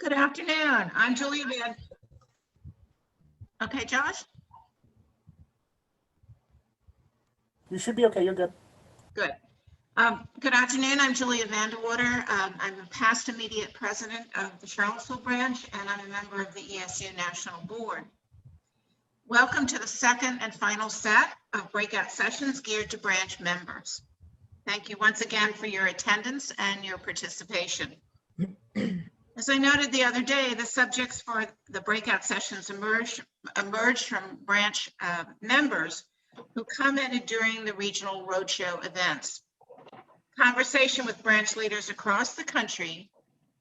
Good afternoon. I'm Julia Van. Okay, Josh? You should be okay. You're good. Good. Good afternoon. I'm Julia Vanderwater. I'm a past immediate president of the Charlottesville branch, and I'm a member of the ESU National Board. Welcome to the second and final set of breakout sessions geared to branch members. Thank you once again for your attendance and your participation. As I noted the other day, the subjects for the breakout sessions emerged from branch members who commented during the regional roadshow events. Conversation with branch leaders across the country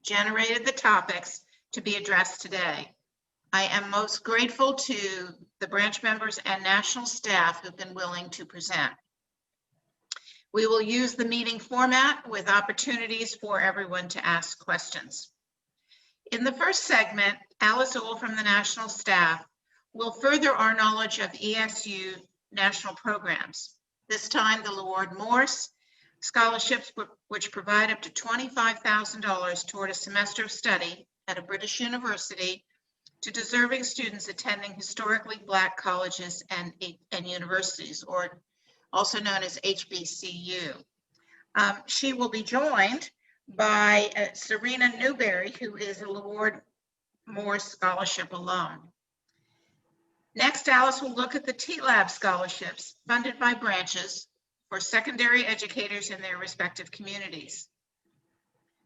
generated the topics to be addressed today. I am most grateful to the branch members and national staff who've been willing to present. We will use the meeting format with opportunities for everyone to ask questions. In the first segment, Alice Ohl from the national staff will further our knowledge of ESU national programs. This time, the Lord Morse scholarships, which provide up to $25,000 toward a semester of study at a British university to deserving students attending historically Black colleges and universities, or also known as HBCU. She will be joined by Serena Newberry, who is a Lord Morse Scholarship alum. Next, Alice will look at the T-Lab scholarships funded by branches for secondary educators in their respective communities.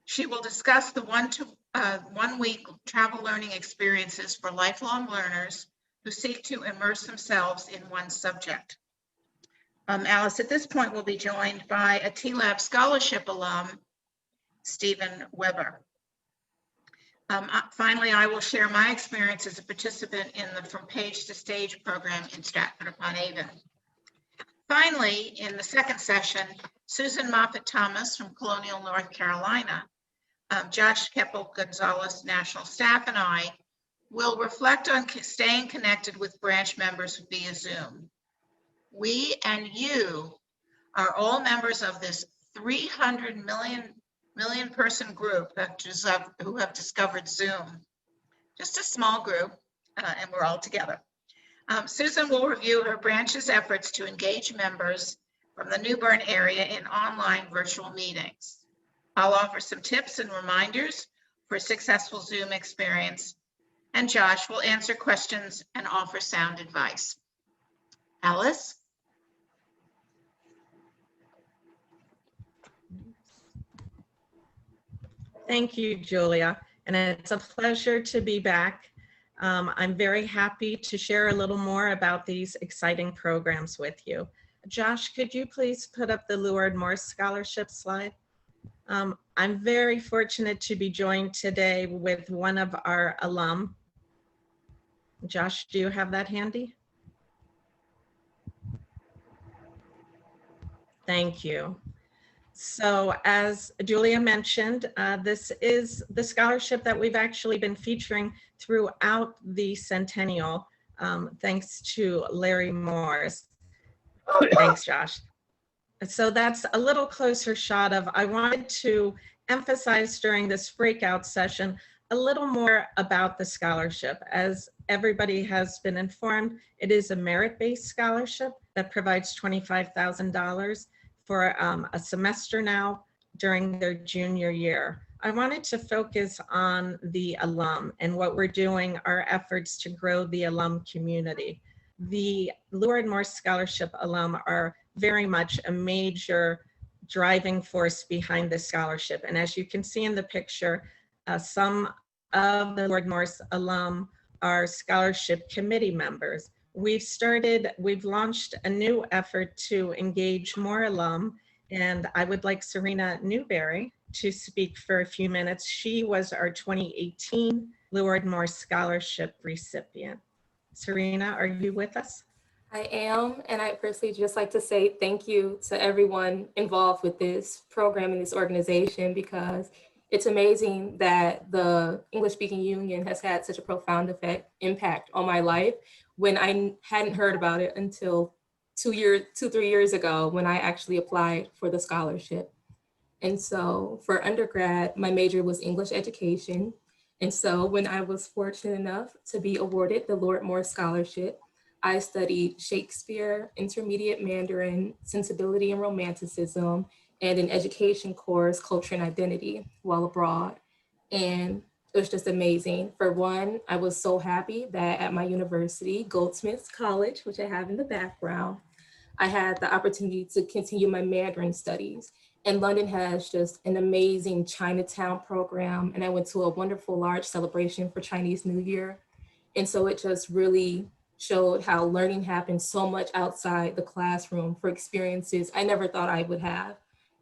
She will discuss the one-week travel learning experiences for lifelong learners who seek to immerse themselves in one subject. Alice, at this point, will be joined by a T-Lab scholarship alum, Stephen Weber. Finally, I will share my experience as a participant in the From Page to Stage program in Stratford-upon-Avon. Finally, in the second session, Susan Moffett-Thomas from Colonial, North Carolina, Josh Keppel-Gonzalez, national staff, and I will reflect on staying connected with branch members via Zoom. We and you are all members of this 300 million person group who have discovered Zoom. Just a small group, and we're all together. Susan will review her branch's efforts to engage members from the New Bern area in online virtual meetings. I'll offer some tips and reminders for a successful Zoom experience, and Josh will answer questions and offer sound advice. Alice? Thank you, Julia, and it's a pleasure to be back. I'm very happy to share a little more about these exciting programs with you. Josh, could you please put up the Lord Morse Scholarship slide? I'm very fortunate to be joined today with one of our alum. Josh, do you have that handy? Thank you. So as Julia mentioned, this is the scholarship that we've actually been featuring throughout the Centennial, thanks to Larry Morris. Thanks, Josh. So that's a little closer shot of, I wanted to emphasize during this breakout session a little more about the scholarship. As everybody has been informed, it is a merit-based scholarship that provides $25,000 for a semester now during their junior year. I wanted to focus on the alum and what we're doing, our efforts to grow the alum community. The Lord Morse Scholarship alum are very much a major driving force behind the scholarship. And as you can see in the picture, some of the Lord Morse alum are scholarship committee members. We've launched a new effort to engage more alum, and I would like Serena Newberry to speak for a few minutes. She was our 2018 Lord Morse Scholarship recipient. Serena, are you with us? I am, and I personally just like to say thank you to everyone involved with this program and this organization, because it's amazing that the English Speaking Union has had such a profound impact on my life when I hadn't heard about it until 3 years ago when I actually applied for the scholarship. And so for undergrad, my major was English education. And so when I was fortunate enough to be awarded the Lord Moore Scholarship, I studied Shakespeare, Intermediate Mandarin, Sensibility and Romanticism, and an education course, Culture and Identity, while abroad. And it was just amazing. For one, I was so happy that at my university, Goldsmiths College, which I have in the background, I had the opportunity to continue my Mandarin studies. And London has just an amazing Chinatown program. And I went to a wonderful large celebration for Chinese New Year. And so it just really showed how learning happens so much outside the classroom for experiences I never thought I would have.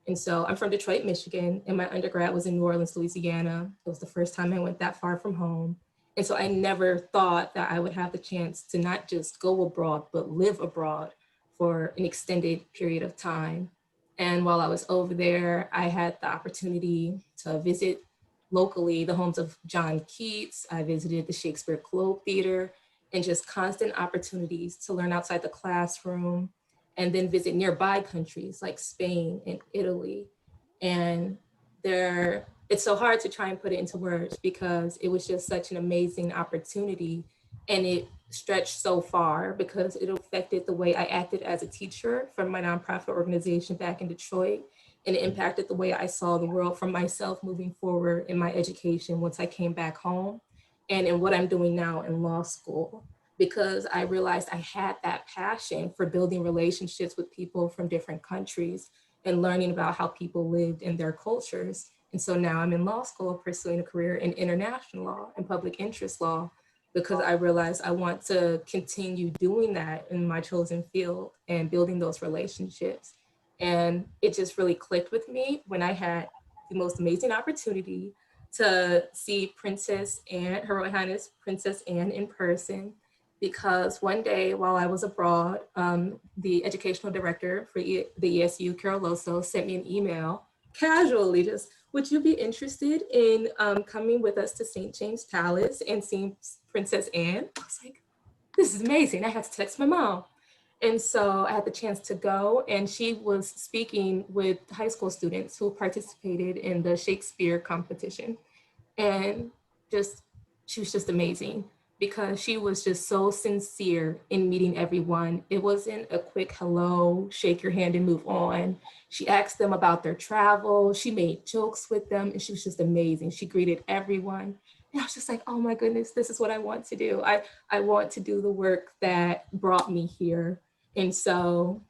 And so I'm from Detroit, Michigan, and my undergrad was in New Orleans, Louisiana. It was the first time I went that far from home. And so I never thought that I would have the chance to not just go abroad, but live abroad for an extended period of time. And while I was over there, I had the opportunity to visit locally the homes of John Keats. I visited the Shakespeare Globe Theater, and just constant opportunities to learn outside the classroom, and then visit nearby countries like Spain and Italy. And it's so hard to try and put it into words because it was just such an amazing opportunity, and it stretched so far because it affected the way I acted as a teacher from my nonprofit organization back in Detroit, and it impacted the way I saw the world for myself moving forward in my education once I came back home, and in what I'm doing now in law school, because I realized I had that passion for building relationships with people from different countries and learning about how people lived in their cultures. And so now I'm in law school pursuing a career in international law and public interest law, because I realized I want to continue doing that in my chosen field and building those relationships. And it just really clicked with me when I had the most amazing opportunity to see Princess Anne, Her Royal Highness Princess Anne in person, because one day while I was abroad, the educational director for the ESU, Carol Loso, sent me an email casually, just, would you be interested in coming with us to St. James Palace and seeing Princess Anne? I was like, this is amazing. I had to text my mom. And so I had the chance to go, and she was speaking with high school students who participated in the Shakespeare competition. And she was just amazing because she was just so sincere in meeting everyone. It wasn't a quick hello, shake your hand and move on. She asked them about their travel. She made jokes with them, and she was just amazing. She greeted everyone. And I was just like, oh my goodness, this is what I want to do. I want to do the work that brought me here. And so,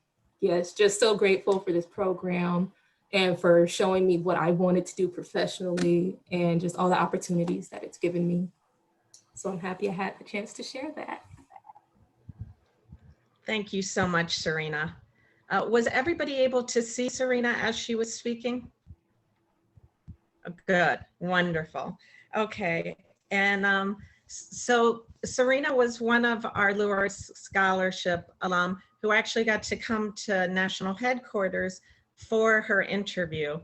yes, just so grateful for this program and for showing me what I wanted to do professionally and just all the opportunities that it's given me. So I'm happy I had the chance to share that. Thank you so much, Serena. Was everybody able to see Serena as she was speaking? Good, wonderful. Okay, and so Serena was one of our Lure Scholarship alum who actually got to come to national headquarters for her interview.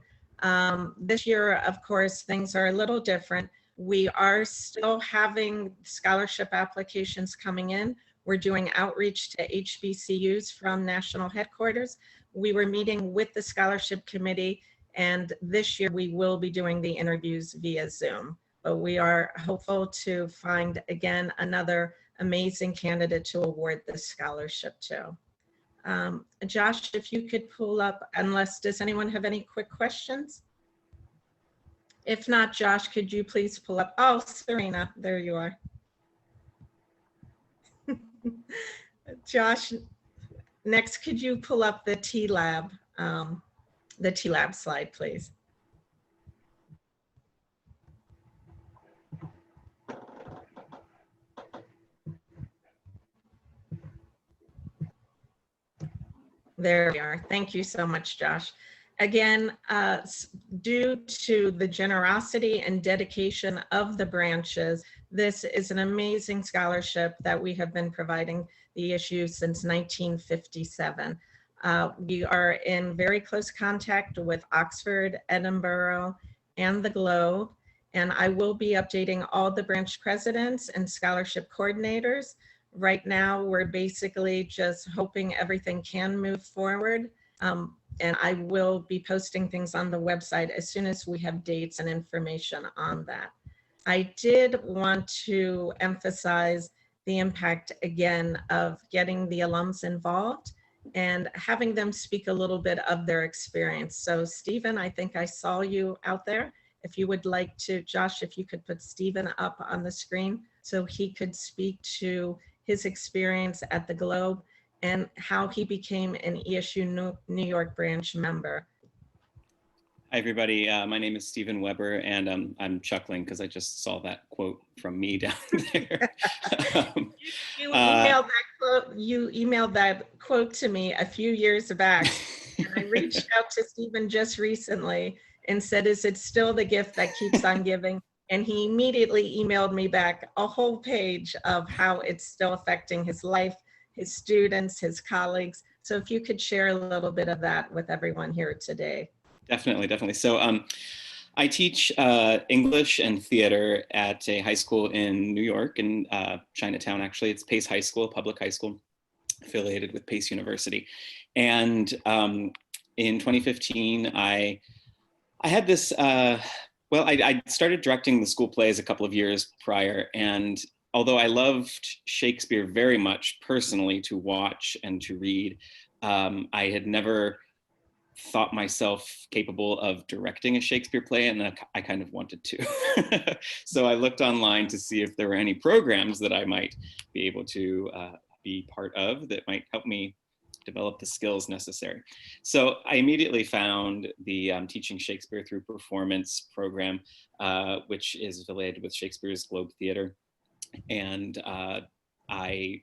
This year, of course, things are a little different. We are still having scholarship applications coming in. We're doing outreach to HBCUs from national headquarters. We were meeting with the scholarship committee, and this year we will be doing the interviews via Zoom. But we are hopeful to find, again, another amazing candidate to award the scholarship to. Josh, if you could pull up, does anyone have any quick questions? If not, Josh, could you please pull up? Oh, Serena, there you are. Josh, next, could you pull up the TLAB slide, please? There we are. Thank you so much, Josh. Again, due to the generosity and dedication of the branches, this is an amazing scholarship that we have been providing the ESU since 1957. We are in very close contact with Oxford, Edinburgh, and the Globe, and I will be updating all the branch presidents and scholarship coordinators. Right now, we're basically just hoping everything can move forward. And I will be posting things on the website as soon as we have dates and information on that. I did want to emphasize the impact again of getting the alums involved and having them speak a little bit of their experience. So Stephen, I think I saw you out there. If you would like to, Josh, if you could put Stephen up on the screen so he could speak to his experience at the Globe and how he became an ESU New York branch member. Hi, everybody. My name is Stephen Weber, and I'm chuckling because I just saw that quote from me down there. You emailed that quote. You emailed that quote to me a few years back, and I reached out to Stephen just recently and said, "Is it still the gift that keeps on giving?" And he immediately emailed me back a whole page of how it's still affecting his life, his students, his colleagues. So if you could share a little bit of that with everyone here today. Definitely. So I teach English and theater at a high school in New York, in Chinatown, actually. It's Pace High School, public high school, affiliated with Pace University. And in 2015, I had this, I started directing the school plays a couple of years prior. And although I loved Shakespeare very much personally to watch and to read, I had never thought myself capable of directing a Shakespeare play, and I kind of wanted to. So I looked online to see if there were any programs that I might be able to be part of that might help me develop the skills necessary. So I immediately found the Teaching Shakespeare Through Performance program, which is affiliated with Shakespeare's Globe Theater. And I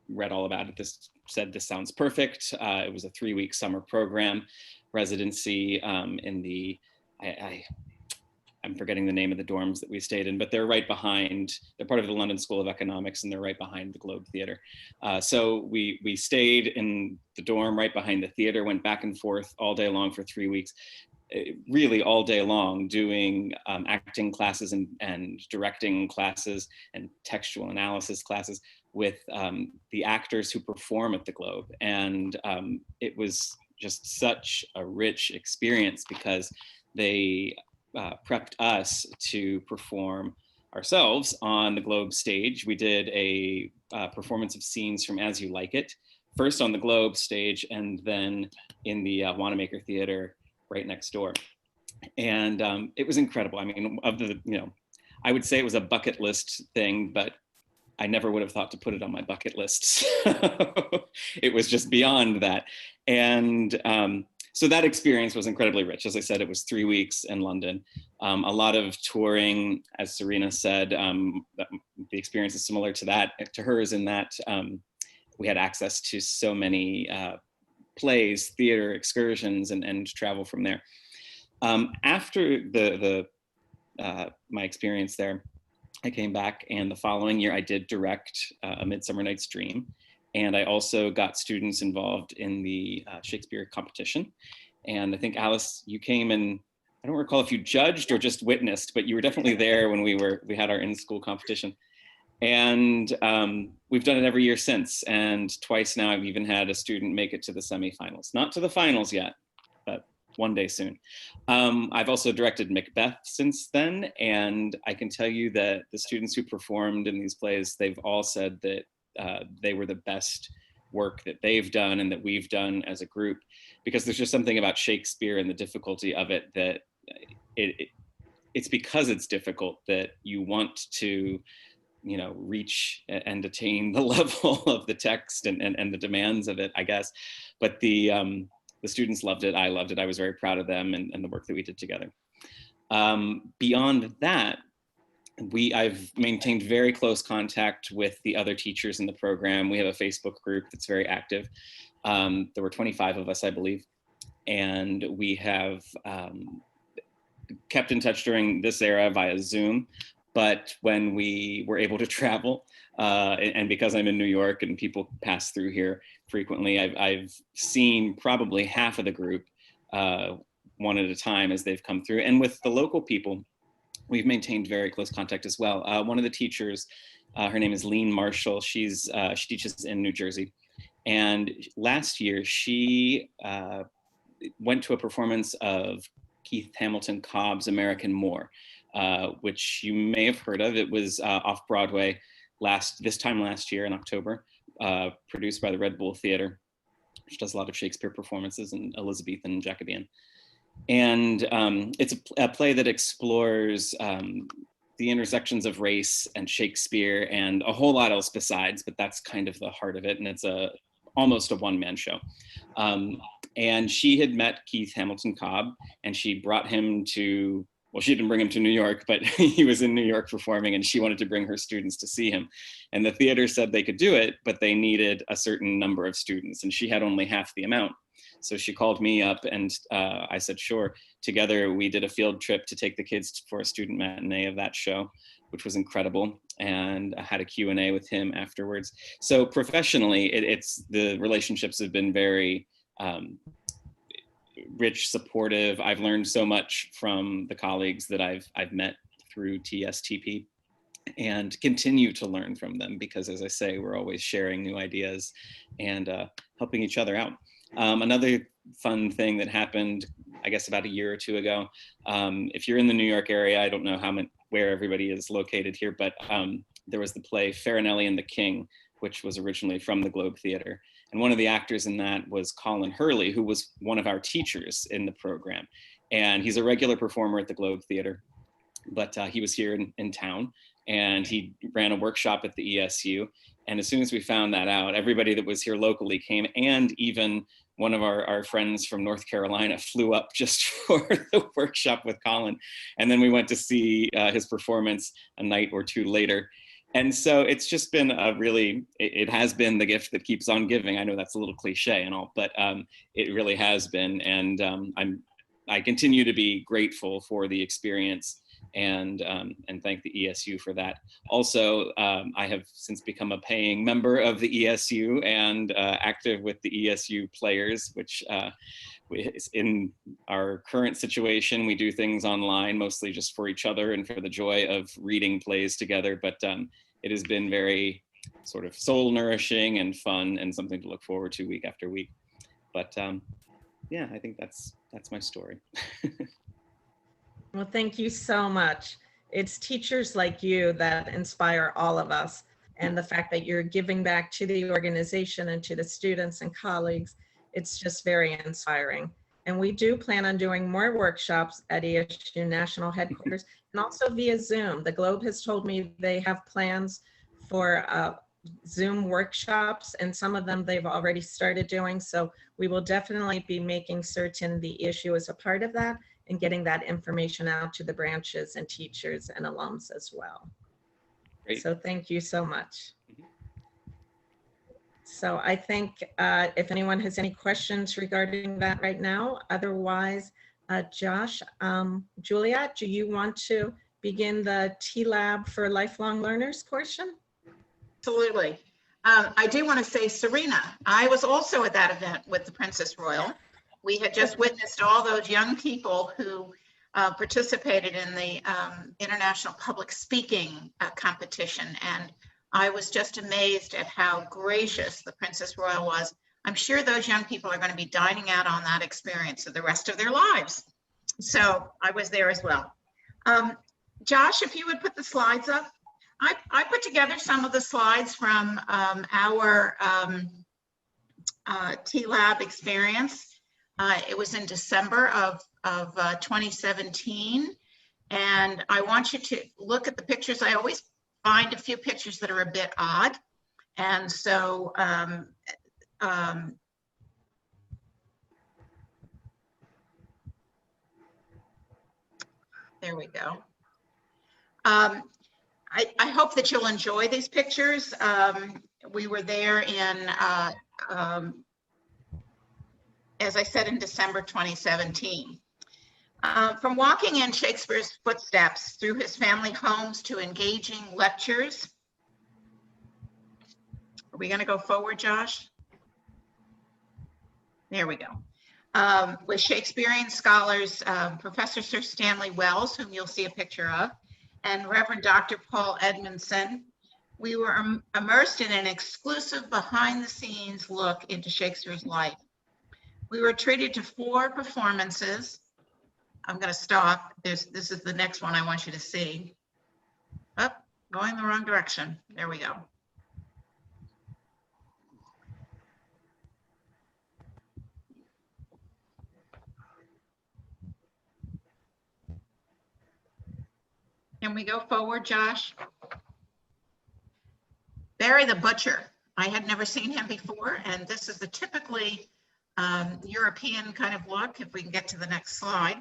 read all about it. Said this sounds perfect. It was a 3-week summer program, residency in the, I'm forgetting the name of the dorms that we stayed in, but they're right behind, they're part of the London School of Economics, and they're right behind the Globe Theater. So we stayed in the dorm right behind the theater, went back and forth all day long for 3 weeks, really all day long, doing acting classes and directing classes and textual analysis classes with the actors who perform at the Globe. And it was just such a rich experience because they prepped us to perform ourselves on the Globe stage. We did a performance of scenes from As You Like It, first on the Globe stage and then in the Wanamaker Theater right next door. And it was incredible. I mean, I would say it was a bucket list thing, but I never would have thought to put it on my bucket list. It was just beyond that. And so that experience was incredibly rich. As I said, it was 3 weeks in London. A lot of touring, as Serena said, the experience is similar to that, to hers, in that we had access to so many plays, theater excursions, and travel from there. After my experience there, I came back, and the following year I did direct A Midsummer Night's Dream. And I also got students involved in the Shakespeare Competition. And I think, Alice, you came and I don't recall if you judged or just witnessed, but you were definitely there when we had our in-school competition. And we've done it every year since. And twice now I've even had a student make it to the semifinals. Not to the finals yet, but one day soon. I've also directed Macbeth since then. And I can tell you that the students who performed in these plays, they've all said that they were the best work that they've done and that we've done as a group, because there's just something about Shakespeare and the difficulty of it that it's because it's difficult that you want to, reach and attain the level of the text and the demands of it, I guess. But the students loved it. I loved it. I was very proud of them and the work that we did together. Beyond that, I've maintained very close contact with the other teachers in the program. We have a Facebook group that's very active. There were 25 of us, I believe. And we have kept in touch during this era via Zoom. But when we were able to travel, and because I'm in New York and people pass through here frequently, I've seen probably half of the group one at a time as they've come through. And with the local people, we've maintained very close contact as well. One of the teachers, her name is Lean Marshall. She teaches in New Jersey. And last year, she went to a performance of Keith Hamilton Cobb's American Moor, which you may have heard of. It was off Broadway this time last year in October, produced by the Red Bull Theater, which does a lot of Shakespeare performances and Elizabethan and Jacobean. And it's a play that explores the intersections of race and Shakespeare and a whole lot else besides, but that's kind of the heart of it. And it's almost a one-man show. And she had met Keith Hamilton Cobb, and she brought him to, well, she didn't bring him to New York, but he was in New York performing, and she wanted to bring her students to see him. And the theater said they could do it, but they needed a certain number of students, and she had only half the amount. So she called me up, and I said, sure. Together, we did a field trip to take the kids for a student matinee of that show, which was incredible. And I had a Q&A with him afterwards. So professionally, the relationships have been very rich, supportive. I've learned so much from the colleagues that I've met through TSTP, and continue to learn from them, because as I say, we're always sharing new ideas and helping each other out. Another fun thing that happened, I guess about a year or two ago, if you're in the New York area, I don't know where everybody is located here, but there was the play Farinelli and the King, which was originally from the Globe Theater. And one of the actors in that was Colin Hurley, who was one of our teachers in the program. And he's a regular performer at the Globe Theater, but he was here in town, and he ran a workshop at the ESU. And as soon as we found that out, everybody that was here locally came, and even one of our friends from North Carolina flew up just for the workshop with Colin. And then we went to see his performance a night or two later. And so it's just been it has been the gift that keeps on giving. I know that's a little cliche and all, but it really has been. And I continue to be grateful for the experience, and thank the ESU for that. Also, I have since become a paying member of the ESU and active with the ESU players, which in our current situation, we do things online, mostly just for each other and for the joy of reading plays together. But it has been very sort of soul nourishing and fun, and something to look forward to week after week. But yeah, I think that's my story. Well, thank you so much. It's teachers like you that inspire all of us. And the fact that you're giving back to the organization and to the students and colleagues, it's just very inspiring. And we do plan on doing more workshops at ESU National Headquarters and also via Zoom. The Globe has told me they have plans for Zoom workshops, and some of them they've already started doing. So we will definitely be making certain the ESU is a part of that, and getting that information out to the branches and teachers and alums as well. Great. So thank you so much. So I think if anyone has any questions regarding that right now, otherwise, Josh, Juliet, do you want to begin the T-Lab for Lifelong Learners portion? Absolutely. I do want to say, Serena, I was also at that event with the Princess Royal. We had just witnessed all those young people who participated in the International Public Speaking Competition. And I was just amazed at how gracious the Princess Royal was. I'm sure those young people are going to be dining out on that experience for the rest of their lives. So I was there as well. Josh, if you would put the slides up. I put together some of the slides from our T-Lab experience. It was in December of 2017. And I want you to look at the pictures. I always find a few pictures that are a bit odd. And so there we go. I hope that you'll enjoy these pictures. We were there in, as I said, in December 2017. From walking in Shakespeare's footsteps through his family homes to engaging lectures. Are we going to go forward, Josh? There we go. With Shakespearean scholars, Professor Sir Stanley Wells, whom you'll see a picture of, and Reverend Dr. Paul Edmondson, we were immersed in an exclusive behind-the-scenes look into Shakespeare's life. We were treated to 4 performances I'm going to stop. This is the next one I want you to see. Oh, going the wrong direction. There we go. Can we go forward, Josh? Barry the Butcher. I had never seen him before, and this is the typically European kind of look. If we can get to the next slide.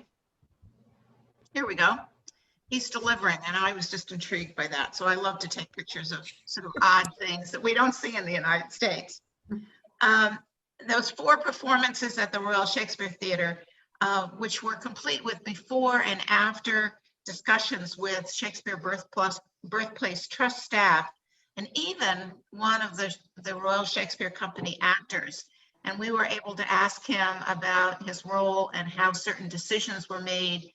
Here we go. He's delivering, and I was just intrigued by that. So I love to take pictures of sort of odd things that we don't see in the United States. Those 4 performances at the Royal Shakespeare Theatre, which were complete with before and after discussions with Shakespeare Birthplace Trust staff, and even one of the Royal Shakespeare Company actors. And we were able to ask him about his role and how certain decisions were made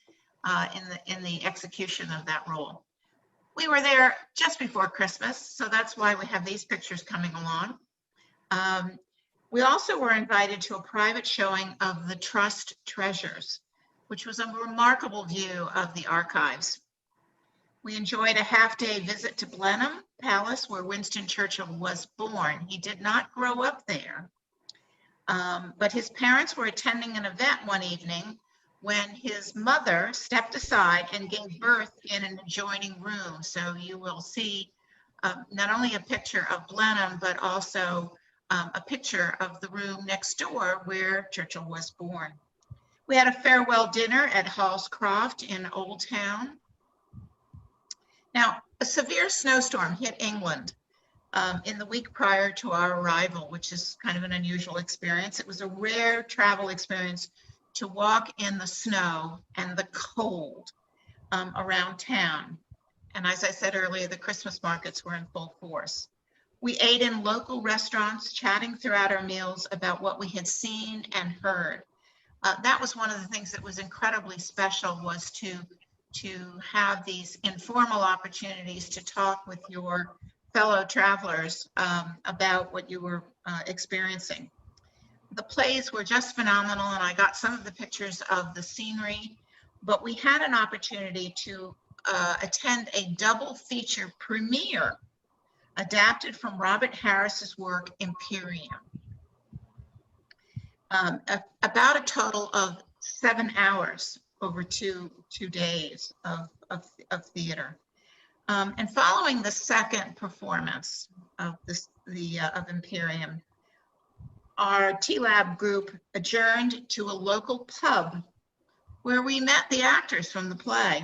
in the execution of that role. We were there just before Christmas, so that's why we have these pictures coming along. We also were invited to a private showing of the Trust Treasures, which was a remarkable view of the archives. We enjoyed a half-day visit to Blenheim Palace, where Winston Churchill was born. He did not grow up there, but his parents were attending an event one evening when his mother stepped aside and gave birth in an adjoining room. So you will see not only a picture of Blenheim, but also a picture of the room next door where Churchill was born. We had a farewell dinner at Hallscroft in Old Town. Now, a severe snowstorm hit England in the week prior to our arrival, which is kind of an unusual experience. It was a rare travel experience to walk in the snow and the cold around town. And as I said earlier, the Christmas markets were in full force. We ate in local restaurants, chatting throughout our meals about what we had seen and heard. That was one of the things that was incredibly special, was to have these informal opportunities to talk with your fellow travelers about what you were experiencing. The plays were just phenomenal, and I got some of the pictures of the scenery, but we had an opportunity to attend a double feature premiere adapted from Robert Harris's work, Imperium. About a total of 7 hours over two days of theater. And following the second performance of Imperium, our T-Lab group adjourned to a local pub where we met the actors from the play,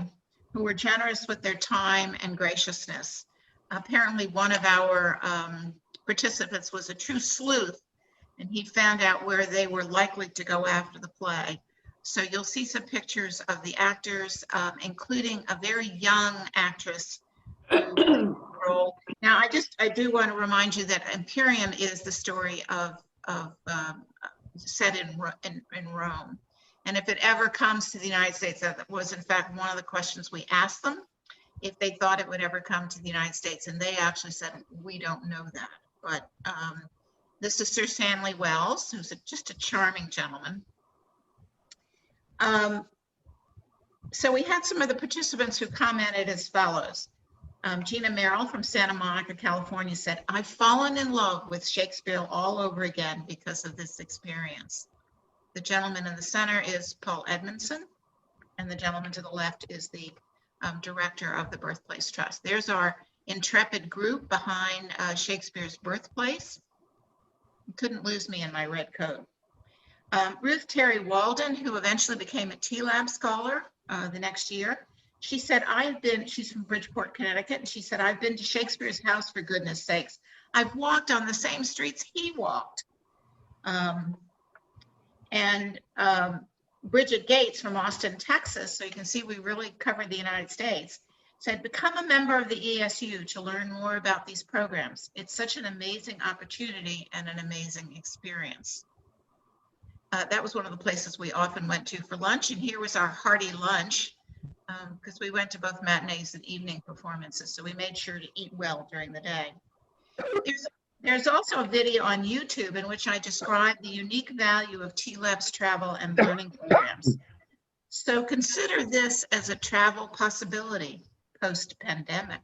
who were generous with their time and graciousness. Apparently one of our participants was a true sleuth, and he found out where they were likely to go after the play. So you'll see some pictures of the actors, including a very young actress who played the role. Now, I do want to remind you that Imperium is the story of set in Rome. And if it ever comes to the United States, that was in fact one of the questions we asked them, if they thought it would ever come to the United States. And they actually said, we don't know that. But this is Sir Stanley Wells, who's just a charming gentleman. So we had some of the participants who commented as follows. Gina Merrill from Santa Monica, California said, I've fallen in love with Shakespeare all over again because of this experience. The gentleman in the center is Paul Edmondson, and the gentleman to the left is the director of the Birthplace Trust. There's our intrepid group behind Shakespeare's birthplace. You couldn't lose me in my red coat. Ruth Terry Walden, who eventually became a T-Lab scholar the next year, she said, she's from Bridgeport, Connecticut, and she said, I've been to Shakespeare's house for goodness sakes. I've walked on the same streets he walked. Bridget Gates from Austin, Texas, so you can see we really covered the United States, said, become a member of the ESU to learn more about these programs. It's such an amazing opportunity and an amazing experience. That was one of the places we often went to for lunch, and here was our hearty lunch, because we went to both matinees and evening performances, so we made sure to eat well during the day. There's also a video on YouTube in which I describe the unique value of T-Lab's travel and learning programs. So consider this as a travel possibility post-pandemic.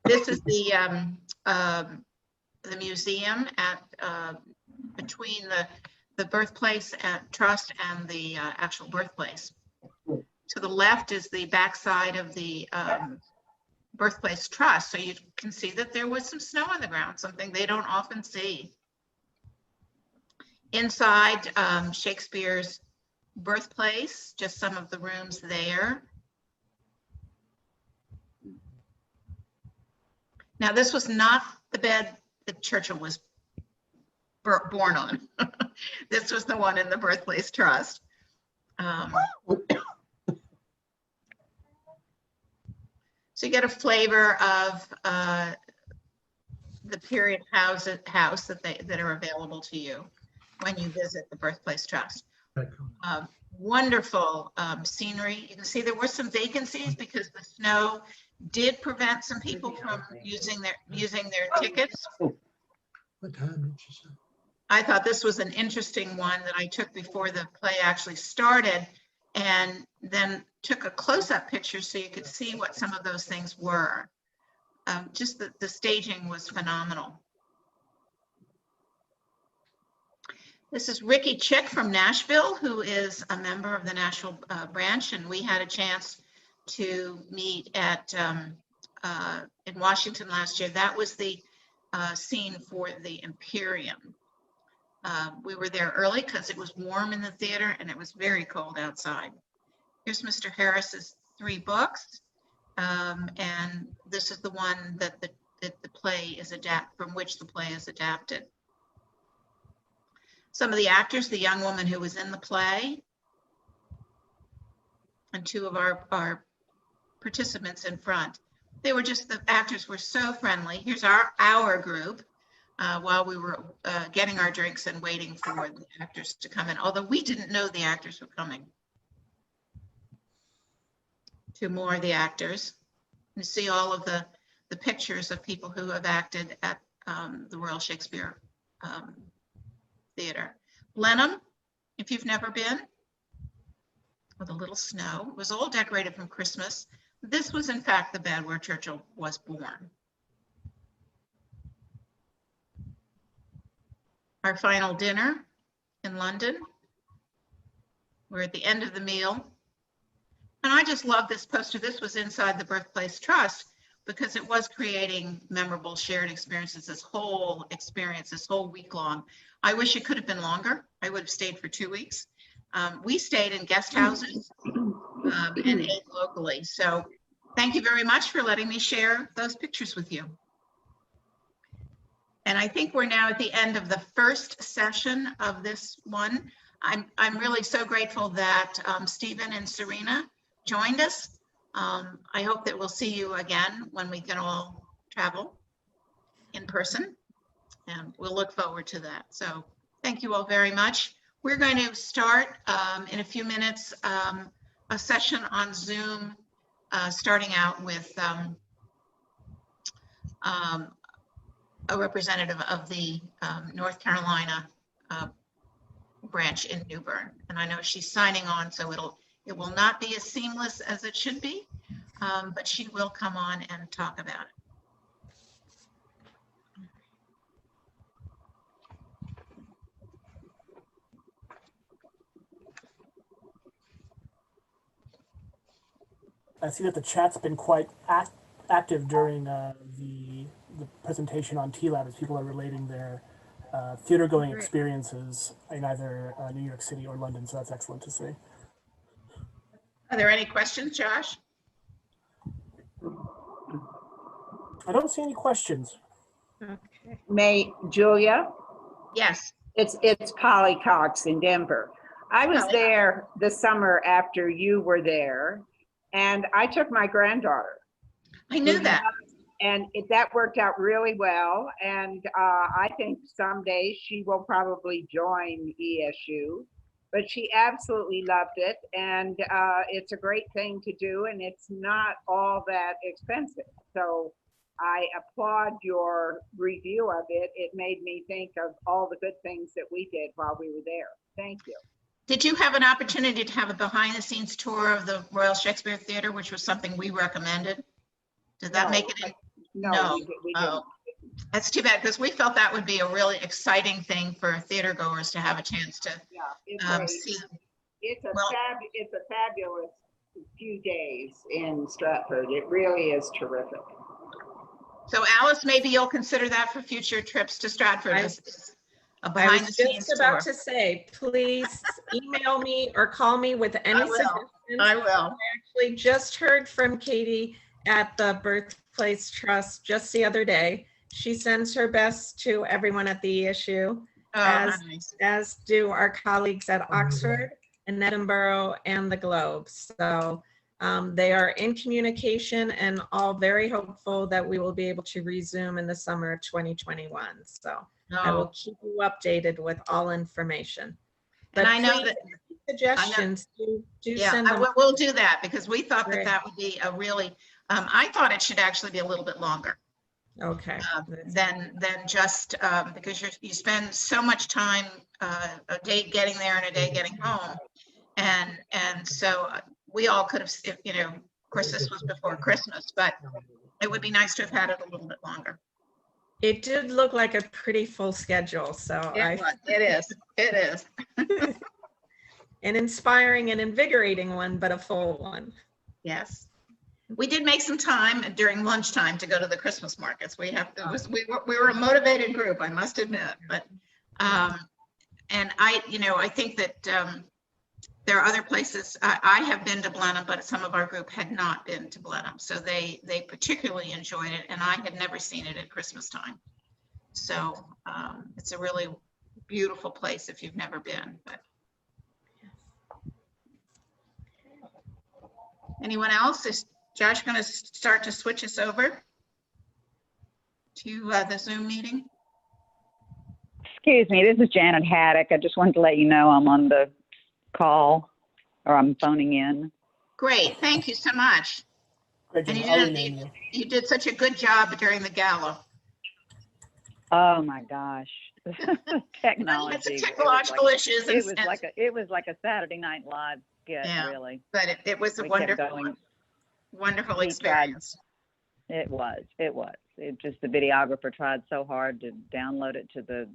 This is the museum at between the birthplace at Trust and the actual birthplace. To the left is the backside of the birthplace Trust. So you can see that there was some snow on the ground, something they don't often see. Inside Shakespeare's birthplace, just some of the rooms there. Now, this was not the bed that Churchill was born on. This was the one in the birthplace Trust. So you get a flavor of the period house that are available to you when you visit the birthplace Trust. Wonderful scenery. You can see there were some vacancies because the snow did prevent some people from using their tickets. What time did she say? I thought this was an interesting one that I took before the play actually started, and then took a close-up picture so you could see what some of those things were. Just the staging was phenomenal. This is Ricky Chick from Nashville, who is a member of the Nashville branch, and we had a chance to meet at in Washington last year. That was the scene for the Imperium. We were there early because it was warm in the theater and it was very cold outside. Here's Mr. Harris's 3 books, and this is the one that the play is from which the play is adapted. Some of the actors, the young woman who was in the play, and 2 of our participants in front. They were just, the actors were so friendly. Here's our group while we were getting our drinks and waiting for the actors to come in, although we didn't know the actors were coming. 2 more of the actors. You see all of the pictures of people who have acted at the Royal Shakespeare Theater. Blenheim, if you've never been, with a little snow. It was all decorated from Christmas. This was in fact the bed where Churchill was born. Our final dinner in London. We're at the end of the meal. And I just love this poster. This was inside the Birthplace Trust because it was creating memorable shared experiences, this whole experience, this whole week long. I wish it could have been longer. I would have stayed for 2 weeks. We stayed in guest houses and ate locally. So thank you very much for letting me share those pictures with you. And I think we're now at the end of the first session of this one. I'm really so grateful that Stephen and Serena joined us. I hope that we'll see you again when we can all travel in person, and we'll look forward to that. So thank you all very much. We're going to start in a few minutes a session on Zoom, starting out with a representative of the North Carolina branch in New Bern. And I know she's signing on, so it will not be as seamless as it should be, but she will come on and talk about it. I see that the chat's been quite active during the presentation on TLAB as people are relating their theater-going experiences in either New York City or London, so that's excellent to see. Are there any questions, Josh? I don't see any questions. May Julia? Yes. It's Polly Cox in Denver. I was Polly. there the summer after you were there, and I took my granddaughter. I knew that. And that worked out really well. And I think someday she will probably join ESU, but she absolutely loved it. And it's a great thing to do, and it's not all that expensive. So I applaud your review of it. It made me think of all the good things that we did while we were there. Thank you. Did you have an opportunity to have a behind-the-scenes tour of the Royal Shakespeare Theatre, which was something we recommended? Did that make it in? No, we didn't. Oh, that's too bad, because we felt that would be a really exciting thing for theater goers to have a chance to Yeah, see. it's a Well- fabulous few days in Stratford. It really is terrific. So Alice, maybe you'll consider that for future trips to Stratford. I- as a I behind was the scenes just about tour. to say, please email me or call me with any I will. suggestions. I will. Actually just heard from Katie at the Birthplace Trust just the other day. She sends her best to everyone at the ESU, Oh, nice. as do our colleagues at Oxford and Edinburgh and the Globe. So they are in communication and all very hopeful that we will be able to resume in the summer of 2021. So I will keep you updated with all information. And But I know please, that, any suggestions, do yeah, send them. we'll do that, because we thought that Great. that would be a really, I thought it should actually be a little bit longer Okay. than just, because you spend so much time, a day getting there and a day getting home. And so we all could have, of course, this was before Christmas, but it would be nice to have had it a little bit longer. It did look like a pretty full schedule, so It is. an inspiring and invigorating one, but a full one. Yes. We did make some time during lunchtime to go to the Christmas markets. We were a motivated group, I must admit, but, and I think that, there are other places. I have been to Blenheim, but some of our group had not been to Blenheim. So they particularly enjoyed it, and I had never seen it at Christmas time. So it's a really beautiful place if you've never been. But anyone else? Is Josh going to start to switch us over to the Zoom meeting? Excuse me, this is Janet Haddock. I just wanted to let you know I'm on the call, or I'm phoning in. Great, thank you so much. Great, And Jim. I'll rename you. you did such a good job during the gala. Oh my gosh, technology. Had some technological issues. It was like a Saturday Night Live skit, Yeah, really. but it was a We kept wonderful We tried. experience. It was. It just, the videographer tried so hard to download it to the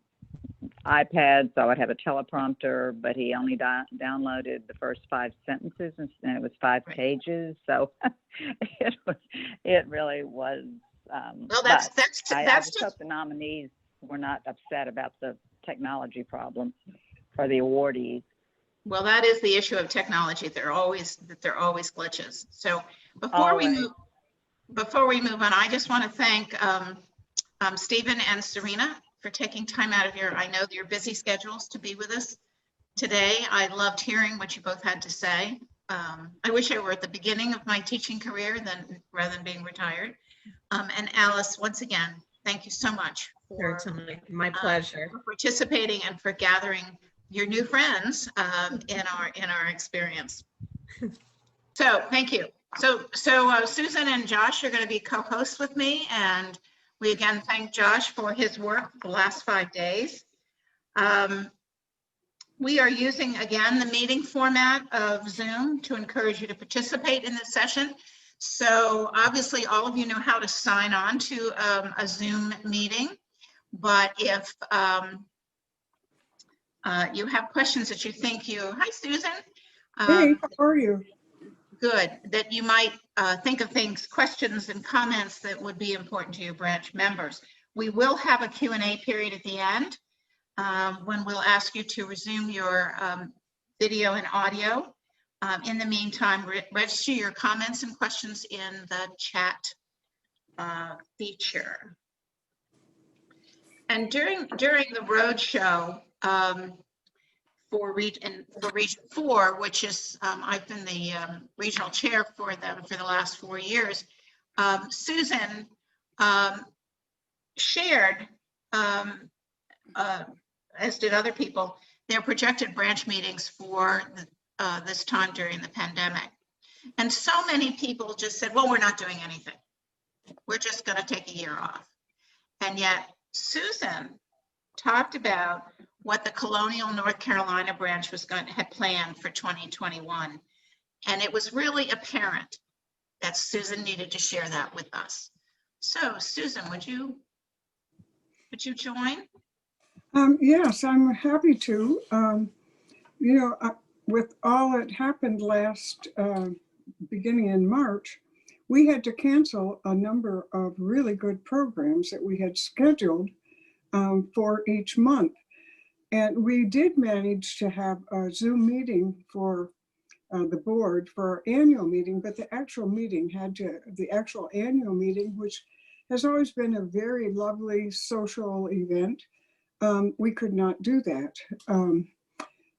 iPad, so I would have a teleprompter, but he only downloaded the first 5 sentences, and it was 5 Right. pages. So it really was. Well, that's I just just hope the nominees were not upset about the technology problem for the awardees. well, that is the issue of technology. There are always glitches. So before we move on, I just want to thank Stephen and Serena for taking time out of I know your busy schedules to be with us today. I loved hearing what you both had to say. I wish I were at the beginning of my teaching career rather than being retired. And Alice, once again, thank you so much for My pleasure. for participating and for gathering your new friends in our experience. So thank you. So Susan and Josh are going to be co-hosts with me, and we again thank Josh for his work the last 5 days. We are using again the meeting format of Zoom to encourage you to participate in this session. So obviously all of you know how to sign on to a Zoom meeting, but if you have questions that you think hi Susan. Hey, how are you? Good, that you might think of questions and comments that would be important to your branch members. We will have a Q&A period at the end when we'll ask you to resume your video and audio. In the meantime, register your comments and questions in the chat feature. And during the roadshow for Region 4, which is I've been the regional chair for them for the last 4 years, Susan shared, as did other people, their projected branch meetings for this time during the pandemic. And so many people just said, well, we're not doing anything. We're just going to take a year off. And yet Susan talked about what the Colonial North Carolina branch had planned for 2021. And it was really apparent that Susan needed to share that with us. So Susan, would you join? Yes, I'm happy to. With all that happened last beginning in March, we had to cancel a number of really good programs that we had scheduled for each month. And we did manage to have a Zoom meeting for the board for our annual meeting, but the actual annual meeting, which has always been a very lovely social event, we could not do that.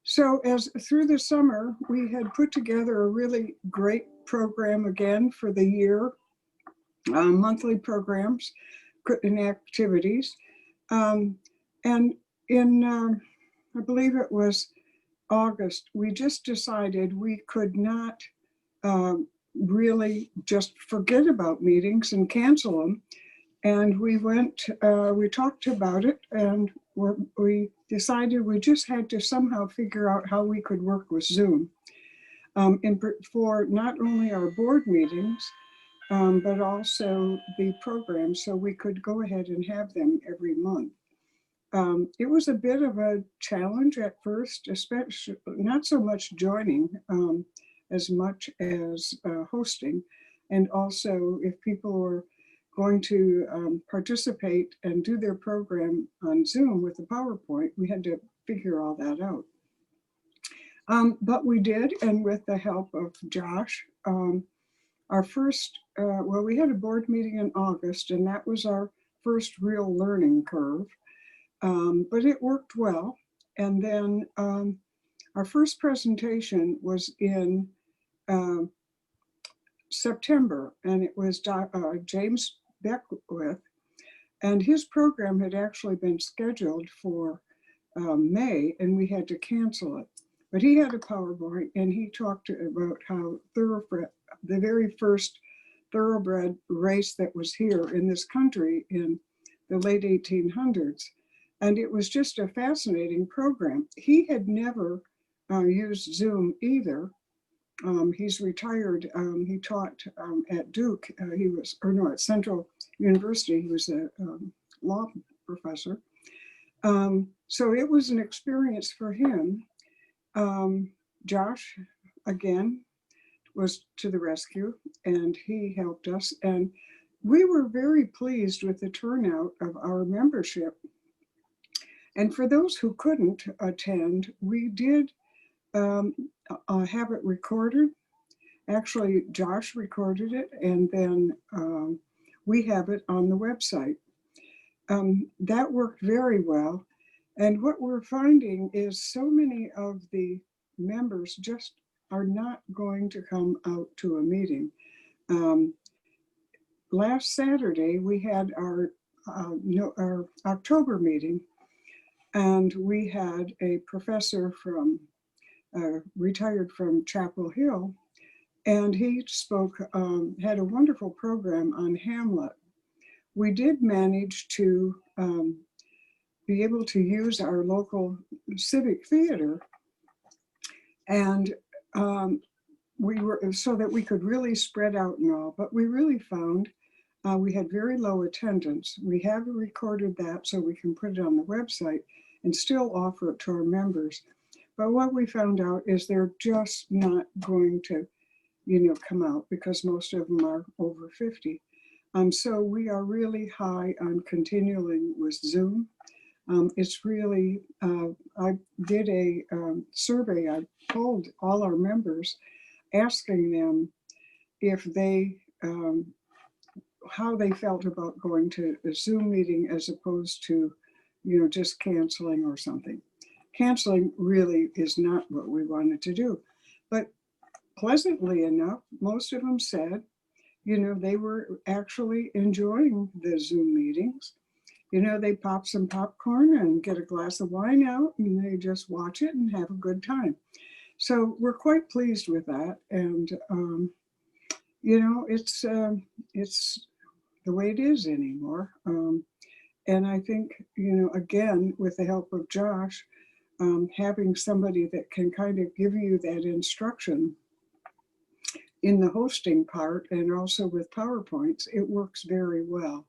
So as through the summer, we had put together a really great program again for the year, monthly programs and activities. And in, I believe it was August, we just decided we could not really just forget about meetings and cancel them. And we talked about it, and we decided we just had to somehow figure out how we could work with Zoom for not only our board meetings, but also the programs, so we could go ahead and have them every month. It was a bit of a challenge at first, especially not so much joining as much as hosting. And also if people were going to participate and do their program on Zoom with the PowerPoint, we had to figure all that out. But we did, and with the help of Josh, our first, we had a board meeting in August, and that was our first real learning curve. But it worked well. And then our first presentation was in September, and it was James Beckwith, and his program had actually been scheduled for May, and we had to cancel it. But he had a PowerPoint, and he talked about how the very first thoroughbred race that was here in this country in the late 1800s. And it was just a fascinating program. He had never used Zoom either. He's retired. He taught at Duke. At Central University. He was a law professor. So it was an experience for him. Josh, again, was to the rescue, and he helped us. And we were very pleased with the turnout of our membership. And for those who couldn't attend, we did have it recorded. Actually, Josh recorded it, and then we have it on the website. That worked very well. And what we're finding is so many of the members just are not going to come out to a meeting. Last Saturday, we had our October meeting, and we had a professor retired from Chapel Hill, and he spoke, had a wonderful program on Hamlet. We did manage to be able to use our local civic theater, and so that we could really spread out and all, but we really found we had very low attendance. We have recorded that so we can put it on the website and still offer it to our members. But what we found out is they're just not going to, come out, because most of them are over 50. So we are really high on continuing with Zoom. It's really, I did a survey. I polled all our members, asking them if they, how they felt about going to a Zoom meeting as opposed to, just canceling or something. Canceling really is not what we wanted to do. But pleasantly enough, most of them said, they were actually enjoying the Zoom meetings. They pop some popcorn and get a glass of wine out, and they just watch it and have a good time. So we're quite pleased with that. And, it's the way it is anymore. And I think, again, with the help of Josh, having somebody that can kind of give you that instruction in the hosting part and also with PowerPoints, it works very well.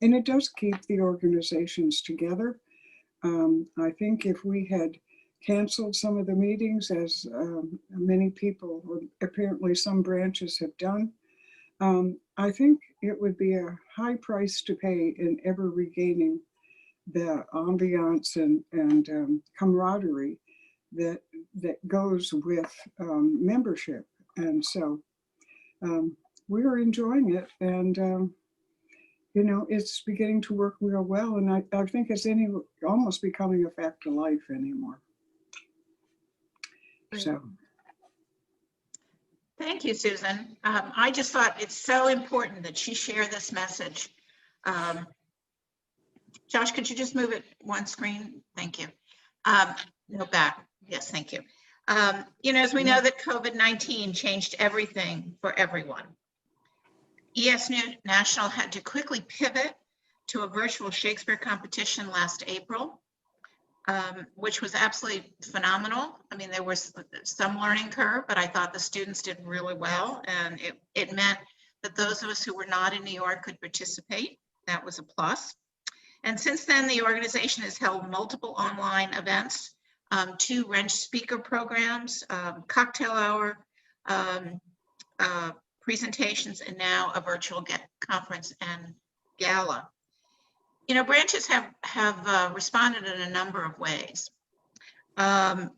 And it does keep the organizations together. I think if we had canceled some of the meetings, as many people, or apparently some branches have done, I think it would be a high price to pay in ever regaining the ambiance and camaraderie that goes with membership. And so we are enjoying it, and you know, it's beginning to work real well. And I think it's almost becoming a fact of life anymore. So. Thank you, Susan. I just thought it's so important that she share this message. Josh, could you just move it one screen? Thank you. No, back. Yes, thank you. You know, as we know that COVID-19 changed everything for everyone. ESU National had to quickly pivot to a virtual Shakespeare competition last April, which was absolutely phenomenal. I mean, there was some learning curve, but I thought the students did really well. And it meant that those of us who were not in New York could participate. That was a plus. And since then, the organization has held multiple online events, 2 wrench speaker programs, cocktail hour, presentations, and now a virtual conference and gala. You know, branches have responded in a number of ways. I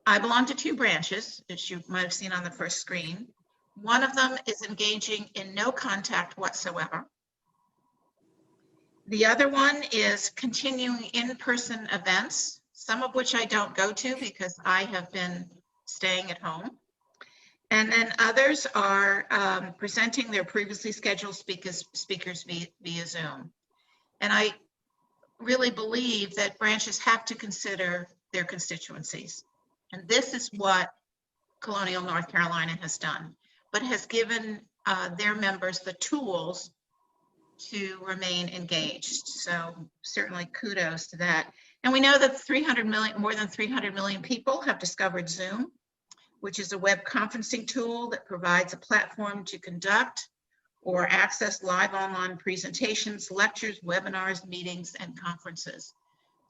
belong to 2 branches, as you might have seen on the first screen. One of them is engaging in no contact whatsoever. The other one is continuing in-person events, some of which I don't go to because I have been staying at home. And then others are presenting their previously scheduled speakers via Zoom. And I really believe that branches have to consider their constituencies. And this is what Colonial North Carolina has done, but has given their members the tools to remain engaged. So certainly kudos to that. And we know that more than 300 million people have discovered Zoom, which is a web conferencing tool that provides a platform to conduct or access live online presentations, lectures, webinars, meetings, and conferences.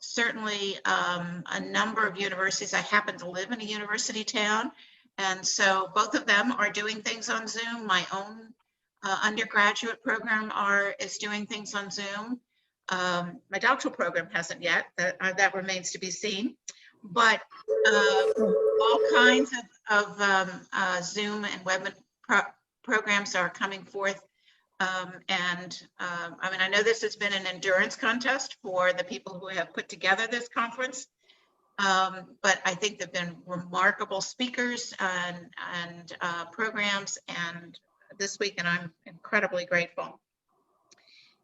Certainly a number of universities, I happen to live in a university town, and so both of them are doing things on Zoom. My own undergraduate program is doing things on Zoom. My doctoral program hasn't yet, that remains to be seen. But all kinds of Zoom and web programs are coming forth. I mean, I know this has been an endurance contest for the people who have put together this conference, but I think there've been remarkable speakers and programs and this week, and I'm incredibly grateful.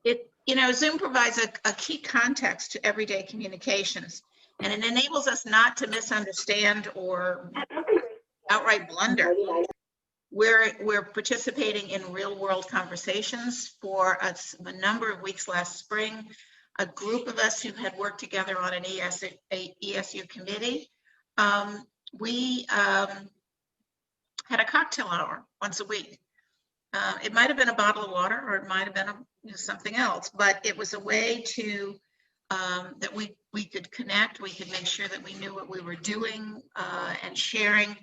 You know, Zoom provides a key context to everyday communications, and it enables us not to misunderstand or outright blunder. We're participating in real world conversations for a number of weeks last spring. A group of us who had worked together on an ESU committee, we had a cocktail hour once a week. It might have been a bottle of water, or it might have been something else, but it was a way to that we could connect. We could make sure that we knew what we were doing and sharing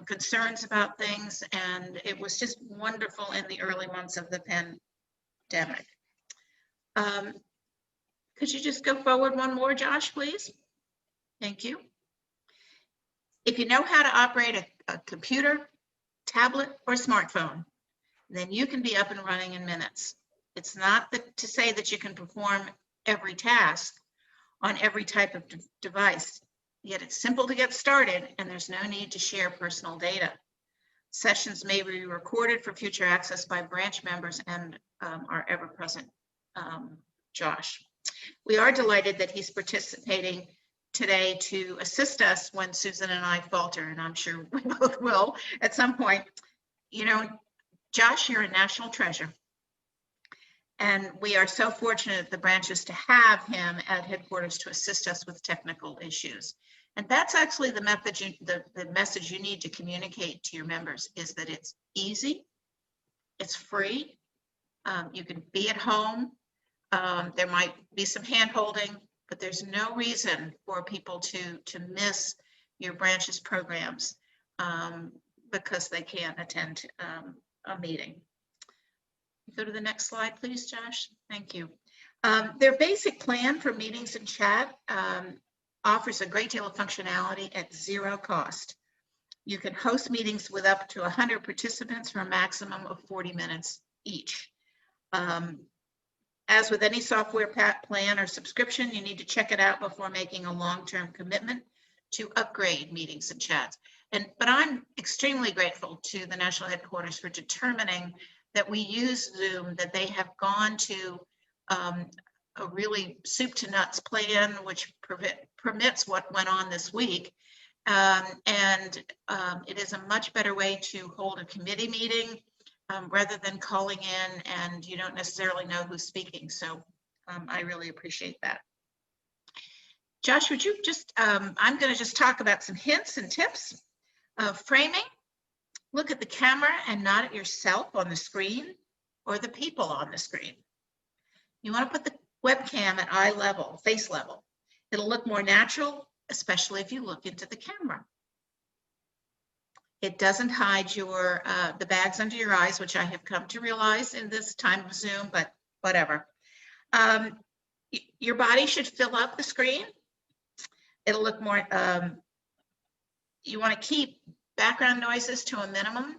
concerns about things, and it was just wonderful in the early months of the pandemic. Could you just go forward one more, Josh, please? Thank you. If you know how to operate a computer, tablet, or smartphone, then you can be up and running in minutes. It's not to say that you can perform every task on every type of device, yet it's simple to get started and there's no need to share personal data. Sessions may be recorded for future access by branch members and our ever-present Josh. We are delighted that he's participating today to assist us when Susan and I falter, and I'm sure we both will at some point. You know, Josh, you're a national treasure. And we are so fortunate at the branches to have him at headquarters to assist us with technical issues. And that's actually the message you need to communicate to your members, is that it's easy, it's free, you can be at home, there might be some hand holding, but there's no reason for people to miss your branch's programs because they can't attend a meeting. Go to the next slide, please, Josh. Thank you. Their basic plan for meetings and chat offers a great deal of functionality at zero cost. You can host meetings with up to 100 participants for a maximum of 40 minutes each. As with any software plan or subscription, you need to check it out before making a long-term commitment to upgrade meetings and chats. But I'm extremely grateful to the national headquarters for determining that we use Zoom, that they have gone to a really soup to nuts plan, which permits what went on this week. It is a much better way to hold a committee meeting rather than calling in and you don't necessarily know who's speaking. So I really appreciate that. Josh, would you just, I'm going to just talk about some hints and tips. Framing, look at the camera and not at yourself on the screen or the people on the screen. You want to put the webcam at eye level, face level. It'll look more natural, especially if you look into the camera. It doesn't hide your the bags under your eyes, which I have come to realize in this time of Zoom, but whatever. Your body should fill up the screen. It'll look more, you want to keep background noises to a minimum.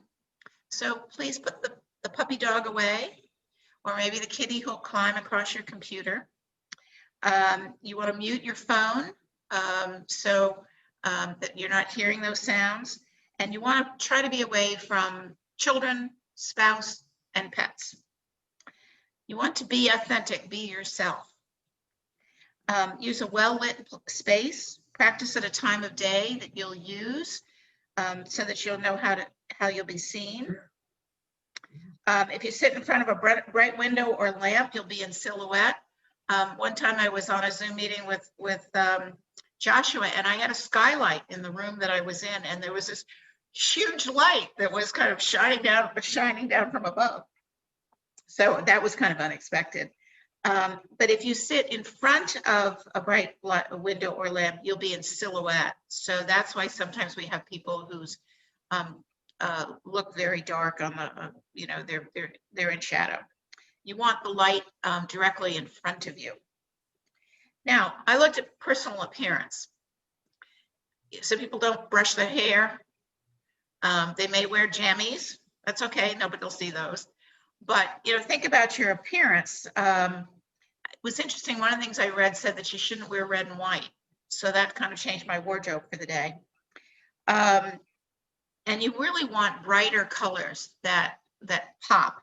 So please put the puppy dog away, or maybe the kitty who'll climb across your computer. You want to mute your phone so that you're not hearing those sounds. And you want to try to be away from children, spouse, and pets. You want to be authentic, be yourself. Use a well-lit space. Practice at a time of day that you'll use so that you'll know how you'll be seen. If you sit in front of a bright window or lamp, you'll be in silhouette. One time I was on a Zoom meeting with Joshua, and I had a skylight in the room that I was in, and there was this huge light that was kind of shining down from above. So that was kind of unexpected. But if you sit in front of a bright window or lamp, you'll be in silhouette. So that's why sometimes we have people whose look very dark on the, they're in shadow. You want the light directly in front of you. Now, I looked at personal appearance. Some people don't brush their hair. They may wear jammies. That's okay, nobody will see those. But think about your appearance. It was interesting, one of the things I read said that you shouldn't wear red and white. So that kind of changed my wardrobe for the day. And you really want brighter colors that pop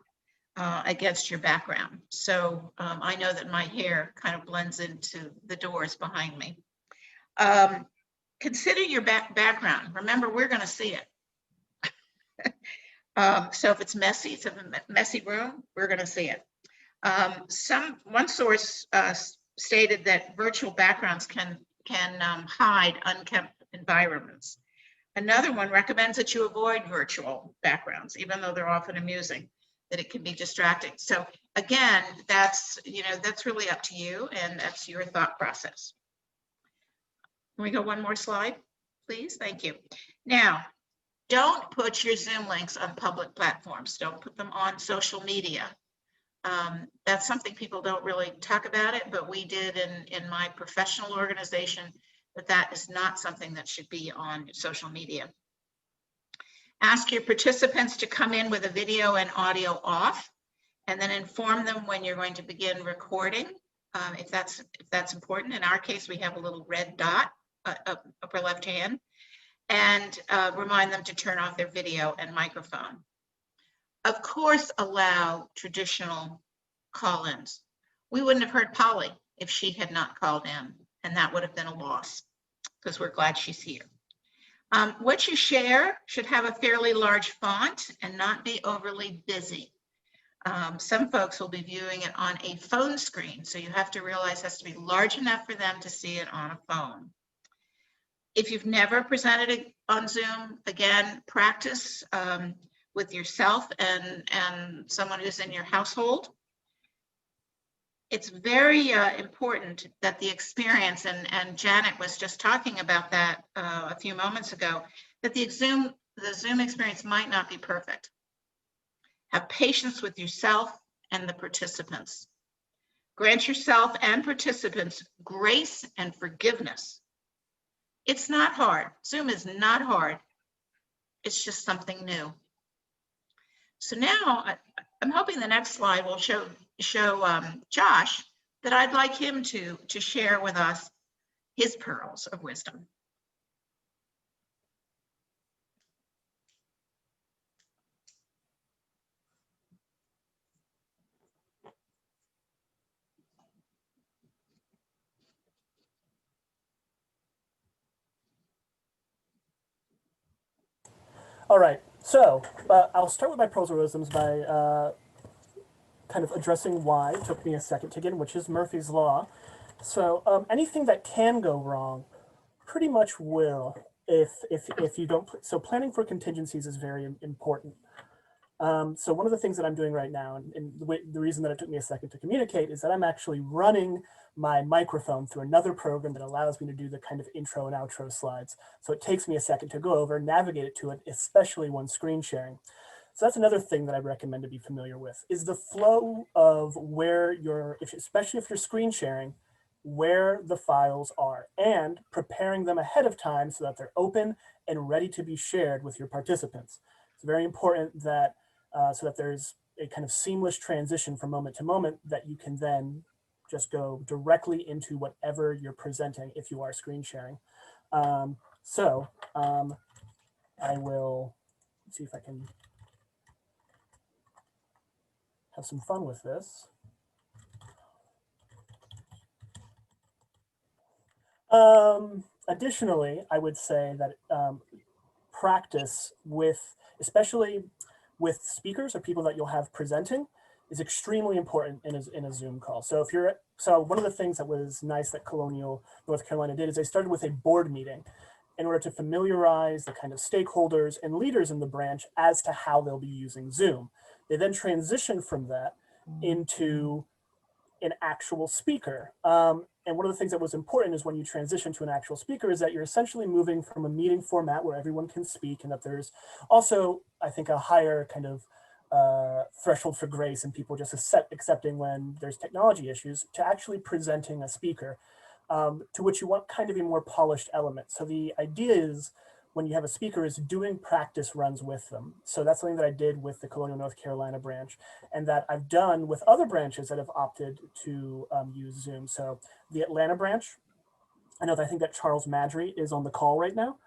against your background. So I know that my hair kind of blends into the doors behind me. Consider your background. Remember, we're going to see it. So if it's messy, it's a messy room, we're going to see it. One source stated that virtual backgrounds can hide unkempt environments. Another one recommends that you avoid virtual backgrounds, even though they're often amusing, that it can be distracting. So again, that's really up to you, and that's your thought process. Can we go one more slide, please? Thank you. Now, don't put your Zoom links on public platforms. Don't put them on social media. That's something people don't really talk about it, but we did in my professional organization, but that is not something that should be on social media. Ask your participants to come in with a video and audio off, and then inform them when you're going to begin recording, if that's important. In our case, we have a little red dot upper left hand, and remind them to turn off their video and microphone. Of course, allow traditional call-ins. We wouldn't have heard Polly if she had not called in, and that would have been a loss, because we're glad she's here. What you share should have a fairly large font and not be overly busy. Some folks will be viewing it on a phone screen, so you have to realize it has to be large enough for them to see it on a phone. If you've never presented on Zoom, again, practice with yourself and someone who's in your household. It's very important that the experience, and Janet was just talking about that a few moments ago, that the Zoom experience might not be perfect. Have patience with yourself and the participants. Grant yourself and participants grace and forgiveness. It's not hard. Zoom is not hard. It's just something new. So now I'm hoping the next slide will show Josh that I'd like him to share with us his pearls of wisdom. All right, so I'll start with my pearls of wisdoms by kind of addressing why it took me a second to get in, which is Murphy's Law. So anything that can go wrong pretty much will if you don't. So planning for contingencies is very important. So one of the things that I'm doing right now, and the reason that it took me a second to communicate, is that I'm actually running my microphone through another program that allows me to do the kind of intro and outro slides. So it takes me a second to go over, navigate it to it, especially when screen sharing. So that's another thing that I recommend to be familiar with, is the flow of where especially if you're screen sharing, where the files are, and preparing them ahead of time so that they're open and ready to be shared with your participants. It's very important that so that there's a kind of seamless transition from moment to moment that you can then just go directly into whatever you're presenting if you are screen sharing. I will see if I can have some fun with this. Additionally, I would say that practice with, especially with speakers or people that you'll have presenting, is extremely important in a Zoom call. So one of the things that was nice that Colonial North Carolina did is they started with a board meeting in order to familiarize the kind of stakeholders and leaders in the branch as to how they'll be using Zoom. They then transitioned from that into an actual speaker. And one of the things that was important is when you transition to an actual speaker is that you're essentially moving from a meeting format where everyone can speak, and that there's also, I think, a higher kind of threshold for grace and people just accepting when there's technology issues, to actually presenting a speaker, to which you want kind of a more polished element. So the idea is, when you have a speaker, is doing practice runs with them. So that's something that I did with the Colonial North Carolina branch, and that I've done with other branches that have opted to use Zoom. So the Atlanta branch, I think that Charles Madry is on the call right now.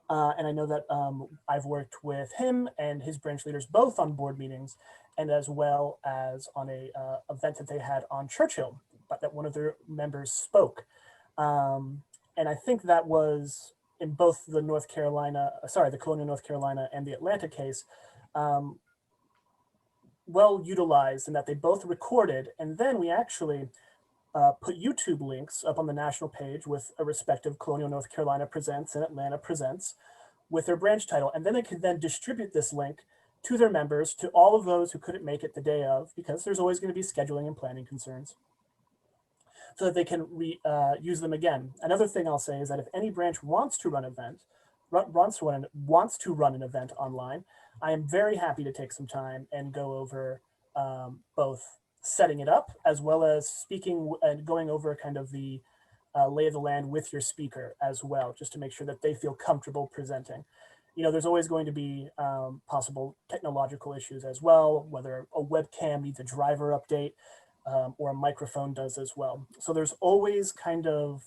And I know that I've worked with him and his branch leaders both on board meetings, and as well as on a event that they had on Churchill, but that one of their members spoke. And I think that was in both the the Colonial North Carolina and the Atlanta case, well utilized, in that they both recorded, and then we actually put YouTube links up on the national page with a respective Colonial North Carolina Presents and Atlanta Presents with their branch title. And then they could then distribute this link to their members, to all of those who couldn't make it the day of, because there's always going to be scheduling and planning concerns, so that they can use them again. Another thing I'll say is that if any branch wants to run an event online, I am very happy to take some time and go over both setting it up, as well as speaking and going over kind of the lay of the land with your speaker as well, just to make sure that they feel comfortable presenting. There's always going to be possible technological issues as well, whether a webcam needs a driver update, or a microphone does as well. So there's always kind of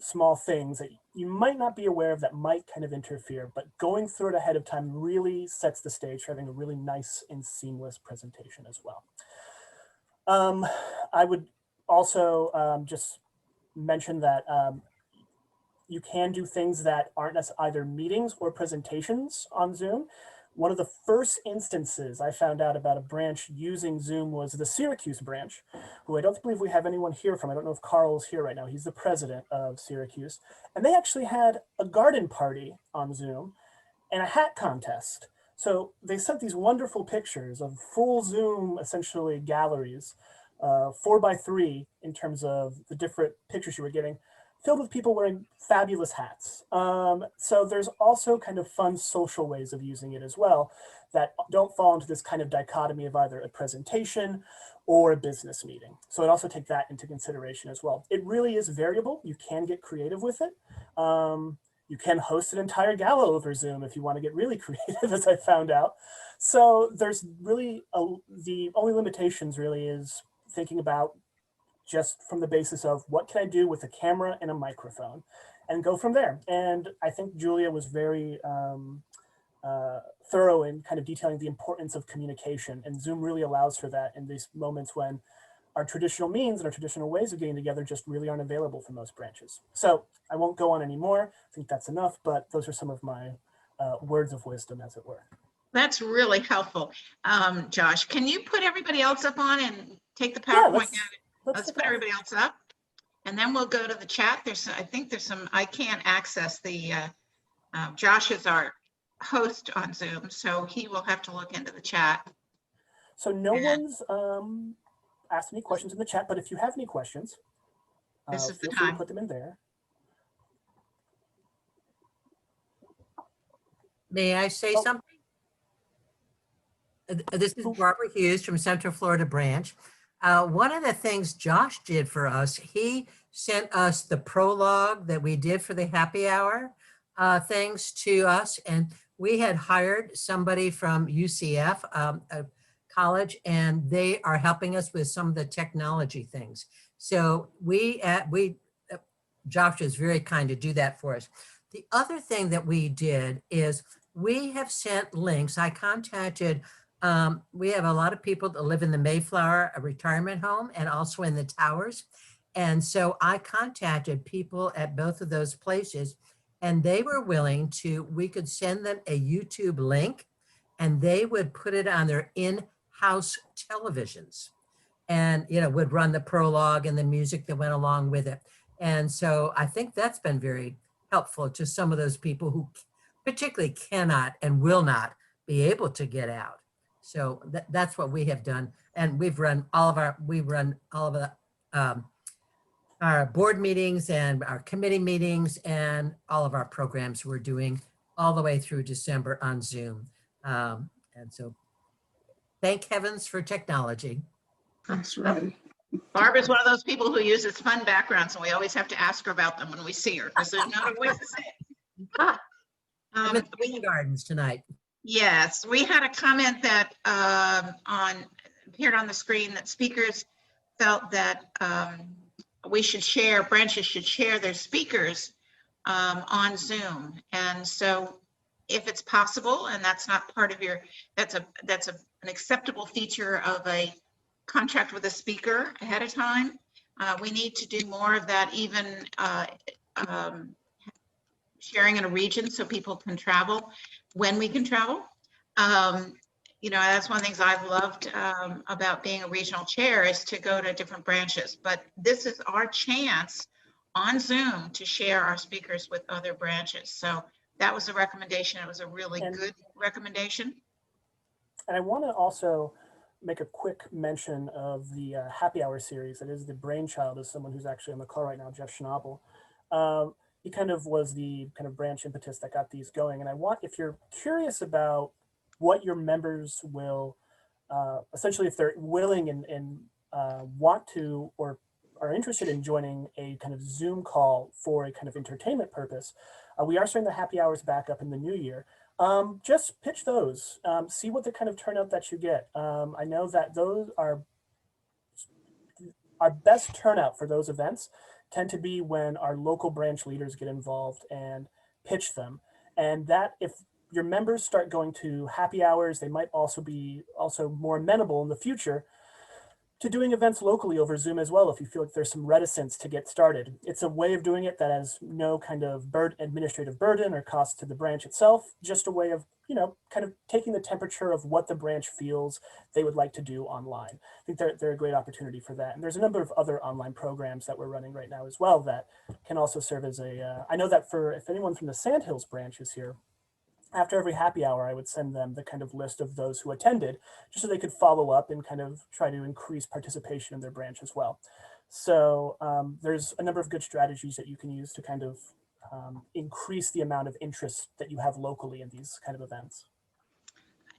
small things that you might not be aware of that might kind of interfere, but going through it ahead of time really sets the stage for having a really nice and seamless presentation as well. I would also just mention that you can do things that aren't either meetings or presentations on Zoom, One of the first instances I found out about a branch using Zoom was the Syracuse branch, who I don't believe we have anyone here from. I don't know if Carl's here right now. He's the president of Syracuse. And they actually had a garden party on Zoom and a hat contest. So they sent these wonderful pictures of full Zoom, essentially galleries, 4x3 in terms of the different pictures you were getting, filled with people wearing fabulous hats. So there's also kind of fun social ways of using it as well that don't fall into this kind of dichotomy of either a presentation or a business meeting. So I'd also take that into consideration as well. It really is variable. You can get creative with it. You can host an entire gala over Zoom if you want to get really creative, as I found out. So there's really, the only limitations really is thinking about just from the basis of what can I do with a camera and a microphone and go from there. And I think Julia was very thorough in kind of detailing the importance of communication, and Zoom really allows for that in these moments when our traditional means and our traditional ways of getting together just really aren't available for most branches. So I won't go on anymore. I think that's enough, but those are some of my words of wisdom, as it were. That's really helpful. Josh, can you put everybody else up on and take the PowerPoint down? Let's put everybody else up, and then we'll go to the chat. I think there's some, I can't access the, Josh is our host on Zoom, so he will have to look into the chat. So no one's asked any questions in the chat, but if you have any questions, This is the feel free to time. put them in there. May I say something? This is Barbara Hughes from Central Florida Branch. One of the things Josh did for us, he sent us the prologue that we did for the happy hour things to us. And we had hired somebody from UCF, a college, and they are helping us with some of the technology things. So Josh is very kind to do that for us. The other thing that we did is we have sent links. I contacted, we have a lot of people that live in the Mayflower retirement home and also in the towers. And so I contacted people at both of those places, and they were willing to, we could send them a YouTube link and they would put it on their in-house televisions and, you know, would run the prologue and the music that went along with it. And so I think that's been very helpful to some of those people who particularly cannot and will not be able to get out. So that's what we have done. And we've run all of our board meetings and our committee meetings and all of our programs we're doing all the way through December on Zoom. And so thank heavens for technology. That's right. Barbara's one of those people who uses fun backgrounds, and we always have to ask her about them when we see her, because there's not always the same. I'm in the Green Gardens tonight. Yes, we had a comment that appeared on the screen that speakers felt that branches should share their speakers on Zoom. And so if it's possible, and that's not part of your, that's an acceptable feature of a contract with a speaker ahead of time. We need to do more of that, even sharing in a region so people can travel when we can travel. You know, that's one of the things I've loved about being a regional chair is to go to different branches. But this is our chance on Zoom to share our speakers with other branches. So that was a recommendation. It was a really good recommendation. And I want to also make a quick mention of the happy hour series. That is the brainchild of someone who's actually on the call right now, Jeff Schnabel. He kind of was the kind of branch impetus that got these going. And I want, if you're curious about what your members will, essentially if they're willing and want to or are interested in joining a kind of Zoom call for a kind of entertainment purpose, we are starting the happy hours back up in the new year. Just pitch those, see what the kind of turnout that you get. I know that those are our best turnout for those events tend to be when our local branch leaders get involved and pitch them. And that if your members start going to happy hours, they might also be more amenable in the future to doing events locally over Zoom as well, if you feel like there's some reticence to get started. It's a way of doing it that has no kind of administrative burden or cost to the branch itself, just a way of kind of taking the temperature of what the branch feels they would like to do online. I think they're a great opportunity for that. And there's a number of other online programs that we're running right now as well that can also serve as I know that if anyone from the Sandhills branch is here, after every happy hour, I would send them the kind of list of those who attended, just so they could follow up and kind of try to increase participation in their branch as well. So there's a number of good strategies that you can use to kind of increase the amount of interest that you have locally in these kind of events.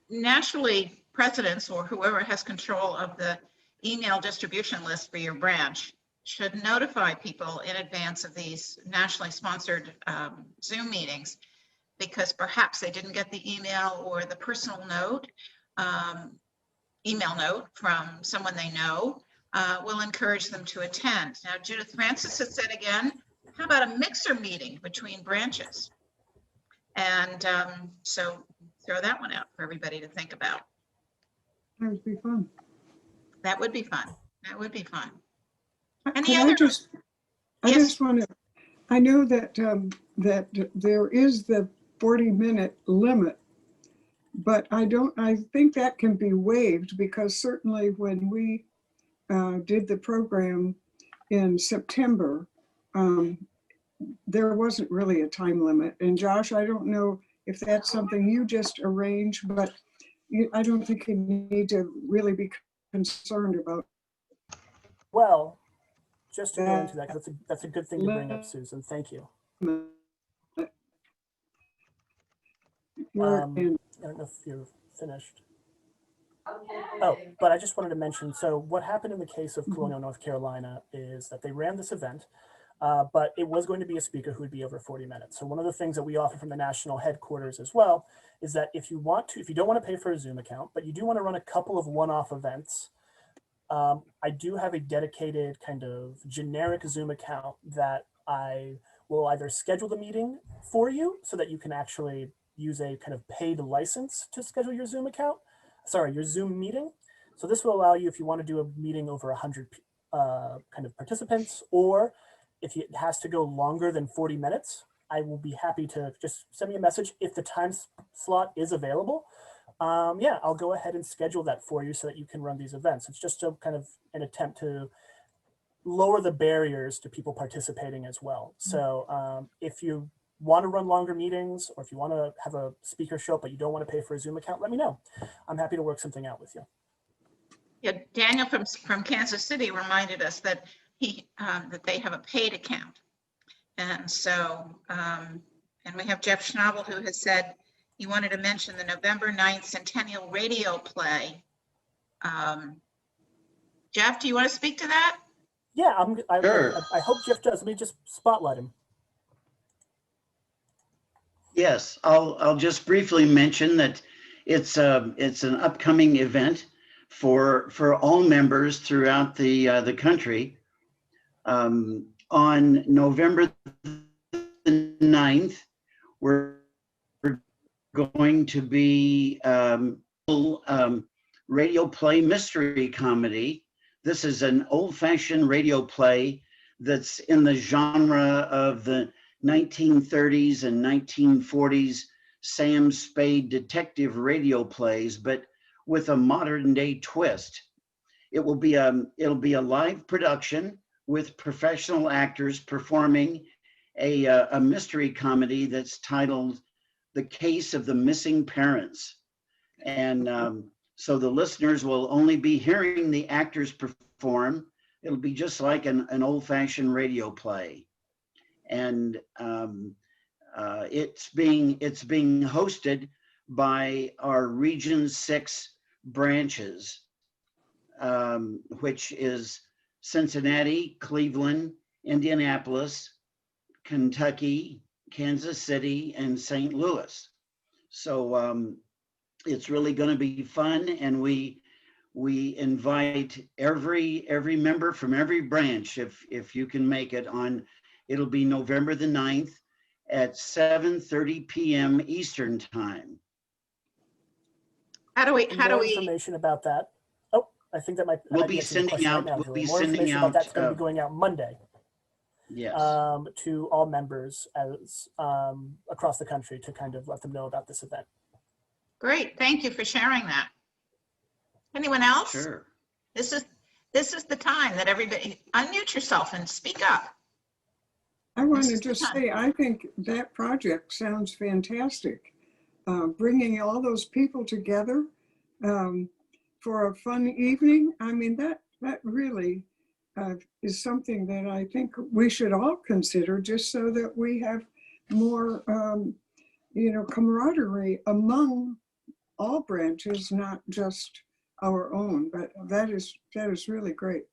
Nationally, presidents or whoever has control of the email distribution list for your branch should notify people in advance of these nationally sponsored Zoom meetings, because perhaps they didn't get the email or the personal note, email note from someone they know, will encourage them to attend. Now, Judith Francis has said again, how about a mixer meeting between branches? And so throw that one out for everybody to think about. That would be fun. That would be fun. That would be fun. Any Could other? I Yes. just want to, I know that that there is the 40-minute limit, but I think that can be waived, because certainly when we did the program in September, there wasn't really a time limit. And Josh, I don't know if that's something you just arranged, but I don't think you need to really be concerned about. Well, just to go into that, because that's a good thing to bring up, Susan. Thank you. I don't know if you're finished. Okay. Oh, but I just wanted to mention, so what happened in the case of Colonial, North Carolina is that they ran this event, but it was going to be a speaker who would be over 40 minutes. So one of the things that we offer from the national headquarters as well is that if you don't want to pay for a Zoom account, but you do want to run a couple of one-off events, I do have a dedicated kind of generic Zoom account that I will either schedule the meeting for you so that you can actually use a kind of paid license to schedule your Zoom your Zoom meeting. So this will allow you, if you want to do a meeting over 100 kind of participants, or if it has to go longer than 40 minutes, I will be happy to just send me a message if the time slot is available. Yeah, I'll go ahead and schedule that for you so that you can run these events. It's just a kind of an attempt to lower the barriers to people participating as well. So if you want to run longer meetings, or if you want to have a speaker show up but you don't want to pay for a Zoom account, let me know. I'm happy to work something out with you. Yeah, Daniel from Kansas City reminded us that that they have a paid account. And so, and we have Jeff Schnabel, who has said he wanted to mention the November 9th Centennial radio play. Jeff, do you want to speak to that? Yeah, Sure. I hope Jeff does. Let me just spotlight him. Yes, I'll just briefly mention that it's an upcoming event for all members throughout the country. On November the 9th, we're going to be radio play mystery comedy. This is an old-fashioned radio play that's in the genre of the 1930s and 1940s Sam Spade detective radio plays, but with a modern day twist. It'll be a live production with professional actors performing a mystery comedy that's titled The Case of the Missing Parents. And so the listeners will only be hearing the actors perform. It'll be just like an old-fashioned radio play. And it's being hosted by our Region 6 branches, which is Cincinnati, Cleveland, Indianapolis, Kentucky, Kansas City, and St. Louis. So it's really going to be fun, and we invite every member from every branch, if you can make it on. It'll be November the 9th at 7:30 p.m. Eastern time. How do we? Information about that? Oh, I think that might. We'll be sending out. Right now, more information about that's going to be going out Monday. Yes. To all members as across the country to kind of let them know about this event. Great, thank you for sharing that. Anyone else? Sure. This is the time that everybody unmute yourself and speak up. I want This to is the just time. say, I think that project sounds fantastic. Bringing all those people together for a fun evening. I mean, that really is something that I think we should all consider, just so that we have more, camaraderie among all branches, not just our own. But that is really great.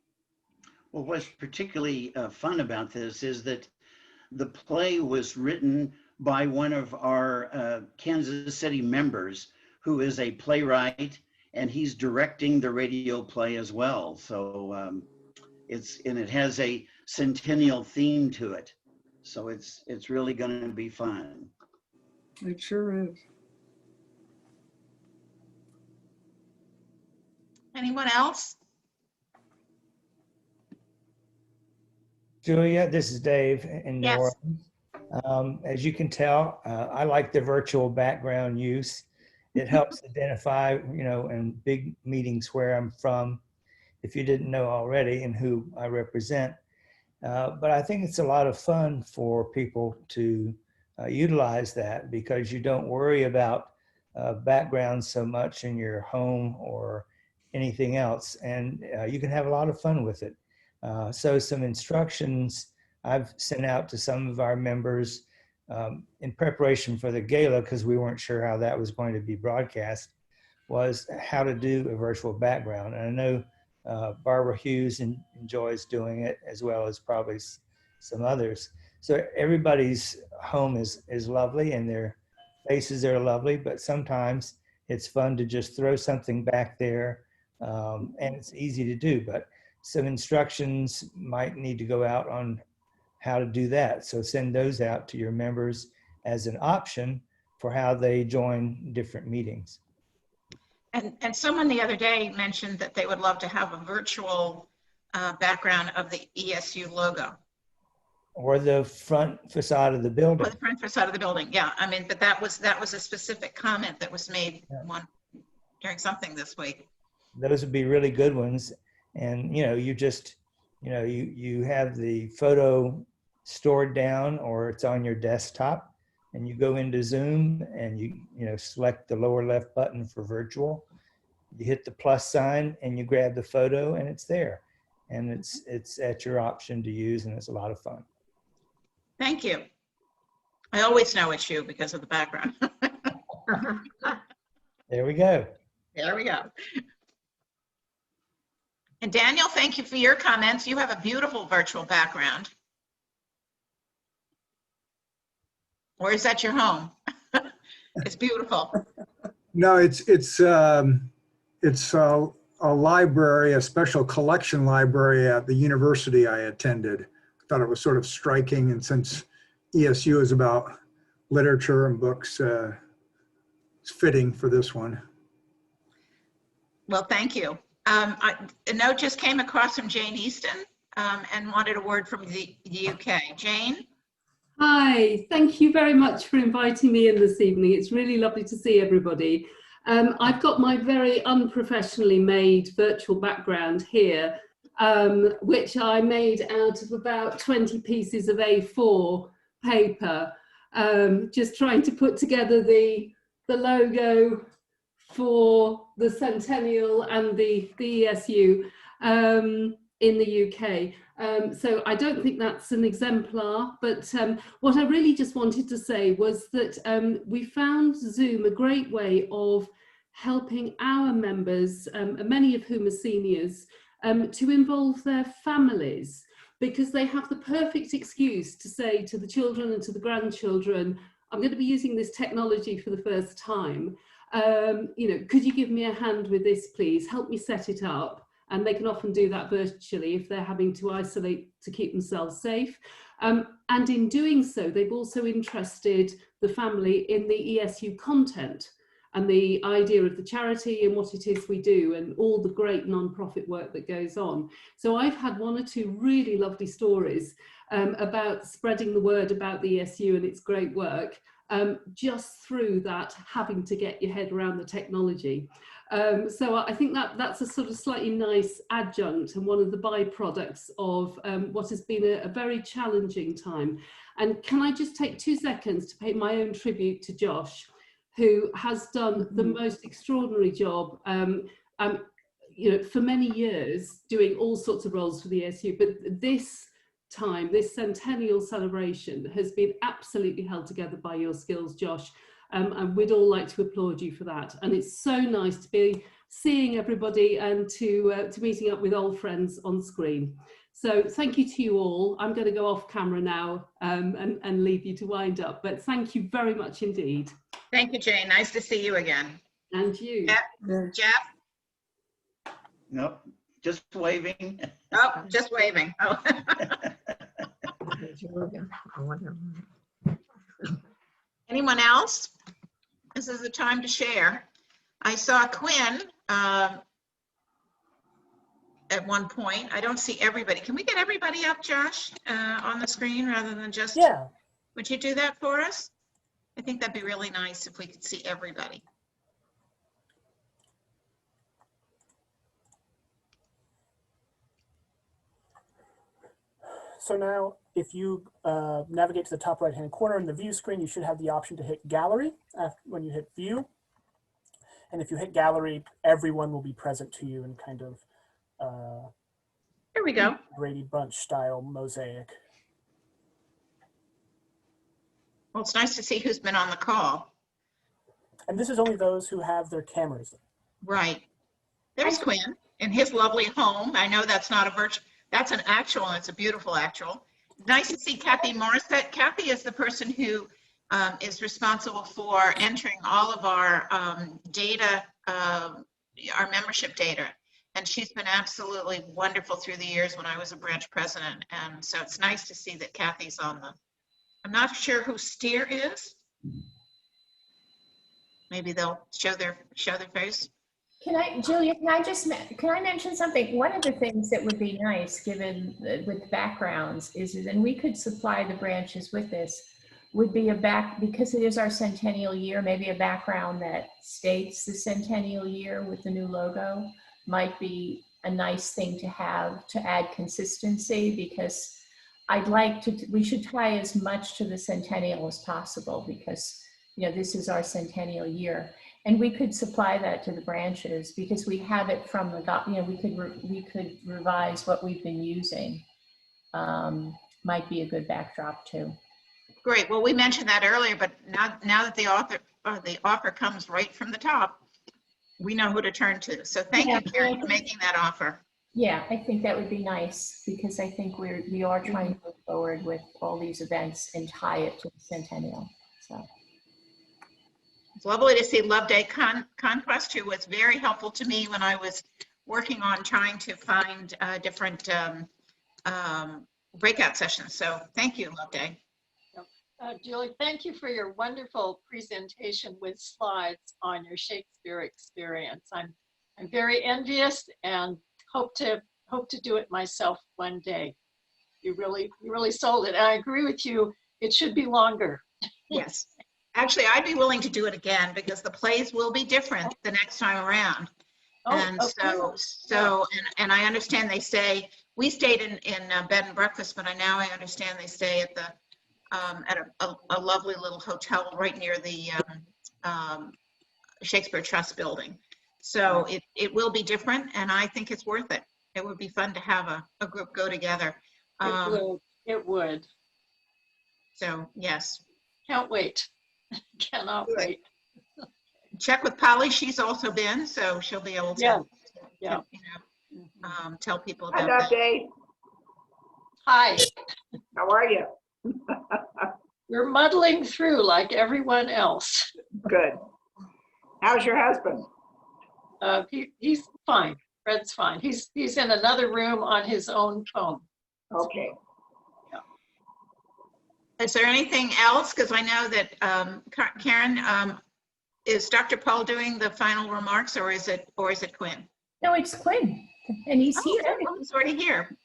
Well, what's particularly fun about this is that the play was written by one of our Kansas City members, who is a playwright, and he's directing the radio play as well. So it has a Centennial theme to it. So it's really going to be fun. It sure is. Anyone else? Julia, this is Dave in New Yes. Orleans. As you can tell, I like the virtual background use. It helps identify, in big meetings where I'm from, if you didn't know already, and who I represent. But I think it's a lot of fun for people to utilize that, because you don't worry about backgrounds so much in your home or anything else, and you can have a lot of fun with it. So some instructions I've sent out to some of our members in preparation for the gala, because we weren't sure how that was going to be broadcast, was how to do a virtual background. And I know Barbara Hughes enjoys doing it, as well as probably some others. So everybody's home is lovely and their faces are lovely, but sometimes it's fun to just throw something back there, and it's easy to do. But some instructions might need to go out on how to do that. So send those out to your members as an option for how they join different meetings. And someone the other day mentioned that they would love to have a virtual background of the ESU logo. Or the front facade of the building. Or the front facade of the building, yeah. I mean, but that was a specific comment that was made during something this week. Those would be really good ones. And, you just, you have the photo stored down, or it's on your desktop, and you go into Zoom and you select the lower left button for virtual. You hit the plus sign and you grab the photo and it's there. And it's at your option to use, and it's a lot of fun. Thank you. I always know it's you because of the background. There we go. There we go. And Daniel, thank you for your comments. You have a beautiful virtual background. Or is that your home? It's beautiful. No, it's a library, a special collection library at the university I attended. I thought it was sort of striking, and since ESU is about literature and books, it's fitting for this one. Well, thank you. A note just came across from Jane Easton and wanted a word from the UK. Jane? Hi, thank you very much for inviting me in this evening. It's really lovely to see everybody. I've got my very unprofessionally made virtual background here, which I made out of about 20 pieces of A4 paper, just trying to put together the logo for the Centennial and the ESU in the UK. So I don't think that's an exemplar, but what I really just wanted to say was that we found Zoom a great way of helping our members, many of whom are seniors, to involve their families, because they have the perfect excuse to say to the children and to the grandchildren, I'm going to be using this technology for the first time. Could you give me a hand with this, please? Help me set it up. And they can often do that virtually if they're having to isolate to keep themselves safe. And in doing so, they've also interested the family in the ESU content and the idea of the charity and what it is we do and all the great non-profit work that goes on. So I've had one or two really lovely stories about spreading the word about the ESU and its great work. just through that having to get your head around the technology. So I think that's a sort of slightly nice adjunct and one of the byproducts of what has been a very challenging time. And can I just take 2 seconds to pay my own tribute to Josh, who has done the most extraordinary job, you know, for many years, doing all sorts of roles for the ESU. But this time, this centennial celebration has been absolutely held together by your skills, Josh. And we'd all like to applaud you for that. And it's so nice to be seeing everybody and to meeting up with old friends on screen. So thank you to you all. I'm going to go off camera now and leave you to wind up. But thank you very much indeed. Thank you, Jane. Nice to see you again. And you. Jeff? Nope, just waving. Oh, just waving. Oh. Anyone else? This is the time to share. I saw Quinn at one point. I don't see everybody. Can we get everybody up, Josh, on the screen rather than just? Yeah. Would you do that for us? I think that'd be really nice if we could see everybody. So now, if you navigate to the top right-hand corner in the view screen, you should have the option to hit gallery when you hit view. And if you hit gallery, everyone will be present to you in kind of here we go. Brady Bunch style mosaic. Well, it's nice to see who's been on the call. And this is only those who have their cameras. Right. There's Quinn in his lovely home. I know that's not a virtual, that's an actual, and it's a beautiful actual. Nice to see Kathy Morissette. Kathy is the person who is responsible for entering all of our data, our membership data. And she's been absolutely wonderful through the years when I was a branch president. And so it's nice to see that Kathy's on the, I'm not sure who Steer is. Maybe they'll show their face. Julia, can I mention something? One of the things that would be nice, given with backgrounds, is, and we could supply the branches with this, would be because it is our centennial year, maybe a background that states the centennial year with the new logo might be a nice thing to have to add consistency, because we should tie as much to the centennial as possible, because, you know, this is our centennial year. And we could supply that to the branches because we have it from the, you know, we could revise what we've been using. Might be a good backdrop too. Great. Well, we mentioned that earlier, but now that the offer comes right from the top, we know who to turn to. So thank you, Karen, for making that offer. Yeah, I think that would be nice, because I think we are trying to move forward with all these events and tie it to the centennial. So. It's lovely to see Love Day Conquest, who was very helpful to me when I was working on trying to find different breakout sessions. So thank you, Love Day. Julie, thank you for your wonderful presentation with slides on your Shakespeare experience. I'm very envious and hope to do it myself one day. You really sold it. And I agree with you. It should be longer. Yes. Actually, I'd be willing to do it again because the plays will be different the next time around. And and I understand they stay, we stayed in bed and breakfast, but now I understand they stay at the at a lovely little hotel right near the Shakespeare Trust building. So it will be different, and I think it's worth it. It would be fun to have a group go together. It would. So yes. Can't wait. Cannot wait. Check with Polly. She's also been, so she'll be able to, tell people about that. Dave. Hi. How are you? We're muddling through like everyone else. Good. How's your husband? He's fine. Fred's fine. He's in another room on his own phone. Okay. Is there anything else? Because I know that Karen, is Dr. Paul doing the final remarks, or is it Quinn? No, it's Quinn, and he's here. He's already here.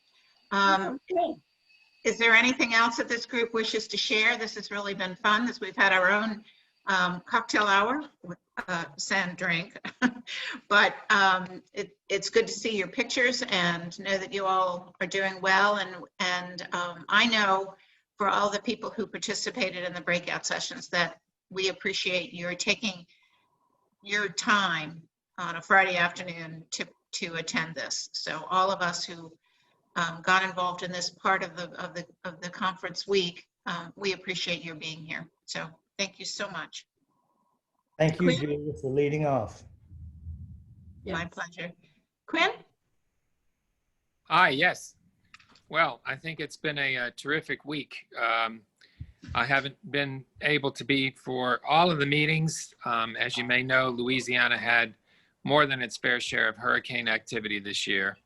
Is there anything else that this group wishes to share? This has really been fun, as we've had our own cocktail hour with sand drink. But it's good to see your pictures and know that you all are doing well. And I know for all the people who participated in the breakout sessions that we appreciate your taking your time on a Friday afternoon to attend this. So all of us who got involved in this part of the conference week, we appreciate your being here. So thank you so much. Thank you, Quinn? Julia, for leading off. My pleasure. Quinn? Hi, yes. Well, I think it's been a terrific week. I haven't been able to be for all of the meetings. As you may know, Louisiana had more than its fair share of hurricane activity this year.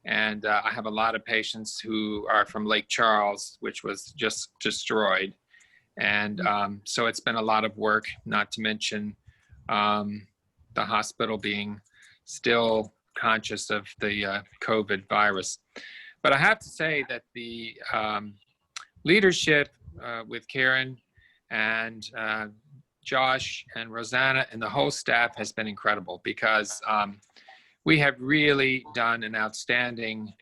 And I have a lot of patients who are from Lake Charles, which was just destroyed. And so it's been a lot of work, not to mention the hospital being still conscious of the COVID virus. But I have to say that the leadership with Karen and Josh and Rosanna and the whole staff has been incredible, because we have really done an outstanding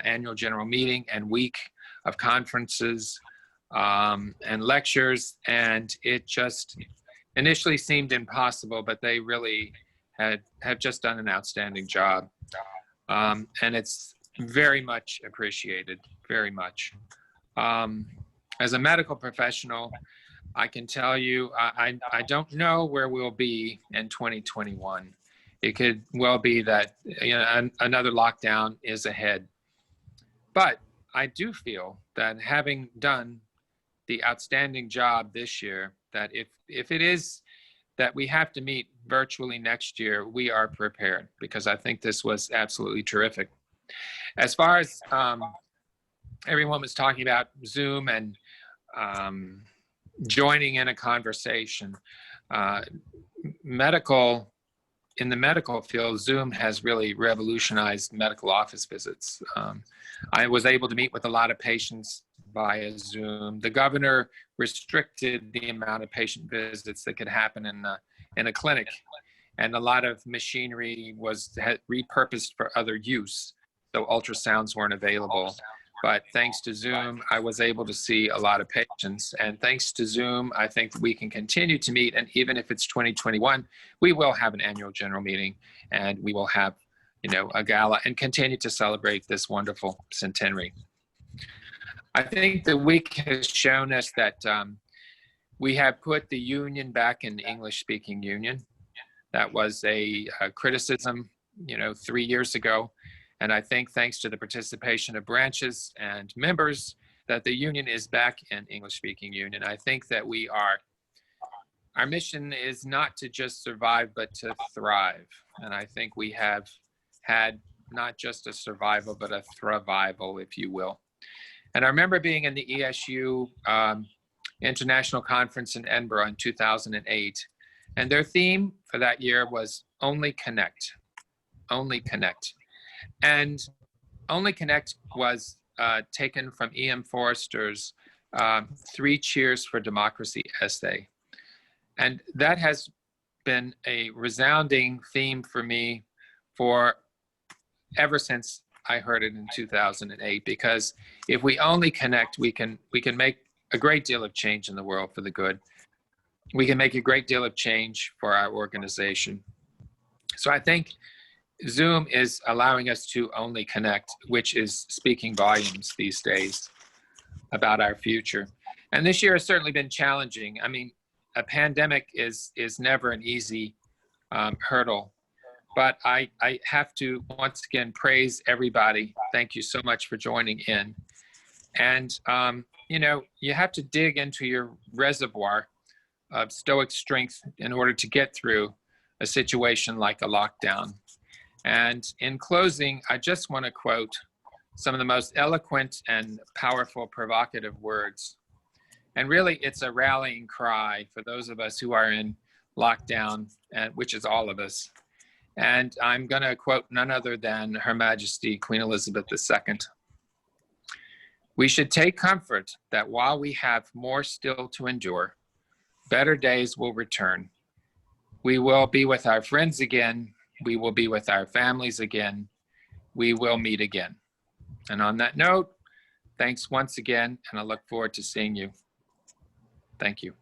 annual general meeting and week of conferences and lectures, and it just initially seemed impossible, but they really have just done an outstanding job. And it's very much appreciated, very much. As a medical professional, I can tell you, I don't know where we'll be in 2021. It could well be that another lockdown is ahead. But I do feel that having done the outstanding job this year, that if it is that we have to meet virtually next year, we are prepared, because I think this was absolutely terrific. As far as everyone was talking about Zoom and joining in a conversation, in the medical field, Zoom has really revolutionized medical office visits. I was able to meet with a lot of patients via Zoom. The governor restricted the amount of patient visits that could happen in a clinic, and a lot of machinery was repurposed for other use, so ultrasounds weren't available. But thanks to Zoom, I was able to see a lot of patients. And thanks to Zoom, I think we can continue to meet. And even if it's 2021, we will have an annual general meeting, and we will have, a gala, and continue to celebrate this wonderful centenary. I think the week has shown us that we have put the union back in the English-speaking union. That was a criticism, 3 years ago. And I think thanks to the participation of branches and members, that the union is back in English-speaking union. I think that our mission is not to just survive, but to thrive. And I think we have had not just a survival, but a thrival, if you will. And I remember being in the ESU International Conference in Edinburgh in 2008. And their theme for that year was Only Connect, Only Connect. And Only Connect was taken from E.M. Forster's 3 Cheers for Democracy essay. And that has been a resounding theme for me ever since I heard it in 2008, because if we only connect, we can make a great deal of change in the world for the good. We can make a great deal of change for our organization. So I think Zoom is allowing us to only connect, which is speaking volumes these days about our future. And this year has certainly been challenging. I mean, a pandemic is never an easy hurdle, but I have to once again praise everybody. Thank you so much for joining in. And, you have to dig into your reservoir of stoic strength in order to get through a situation like a lockdown. And in closing, I just want to quote some of the most eloquent and powerful, provocative words. And really, it's a rallying cry for those of us who are in lockdown, which is all of us. And I'm going to quote none other than Her Majesty Queen Elizabeth II. We should take comfort that while we have more still to endure, better days will return. We will be with our friends again. We will be with our families again. We will meet again. And on that note, thanks once again, and I look forward to seeing you. Thank you.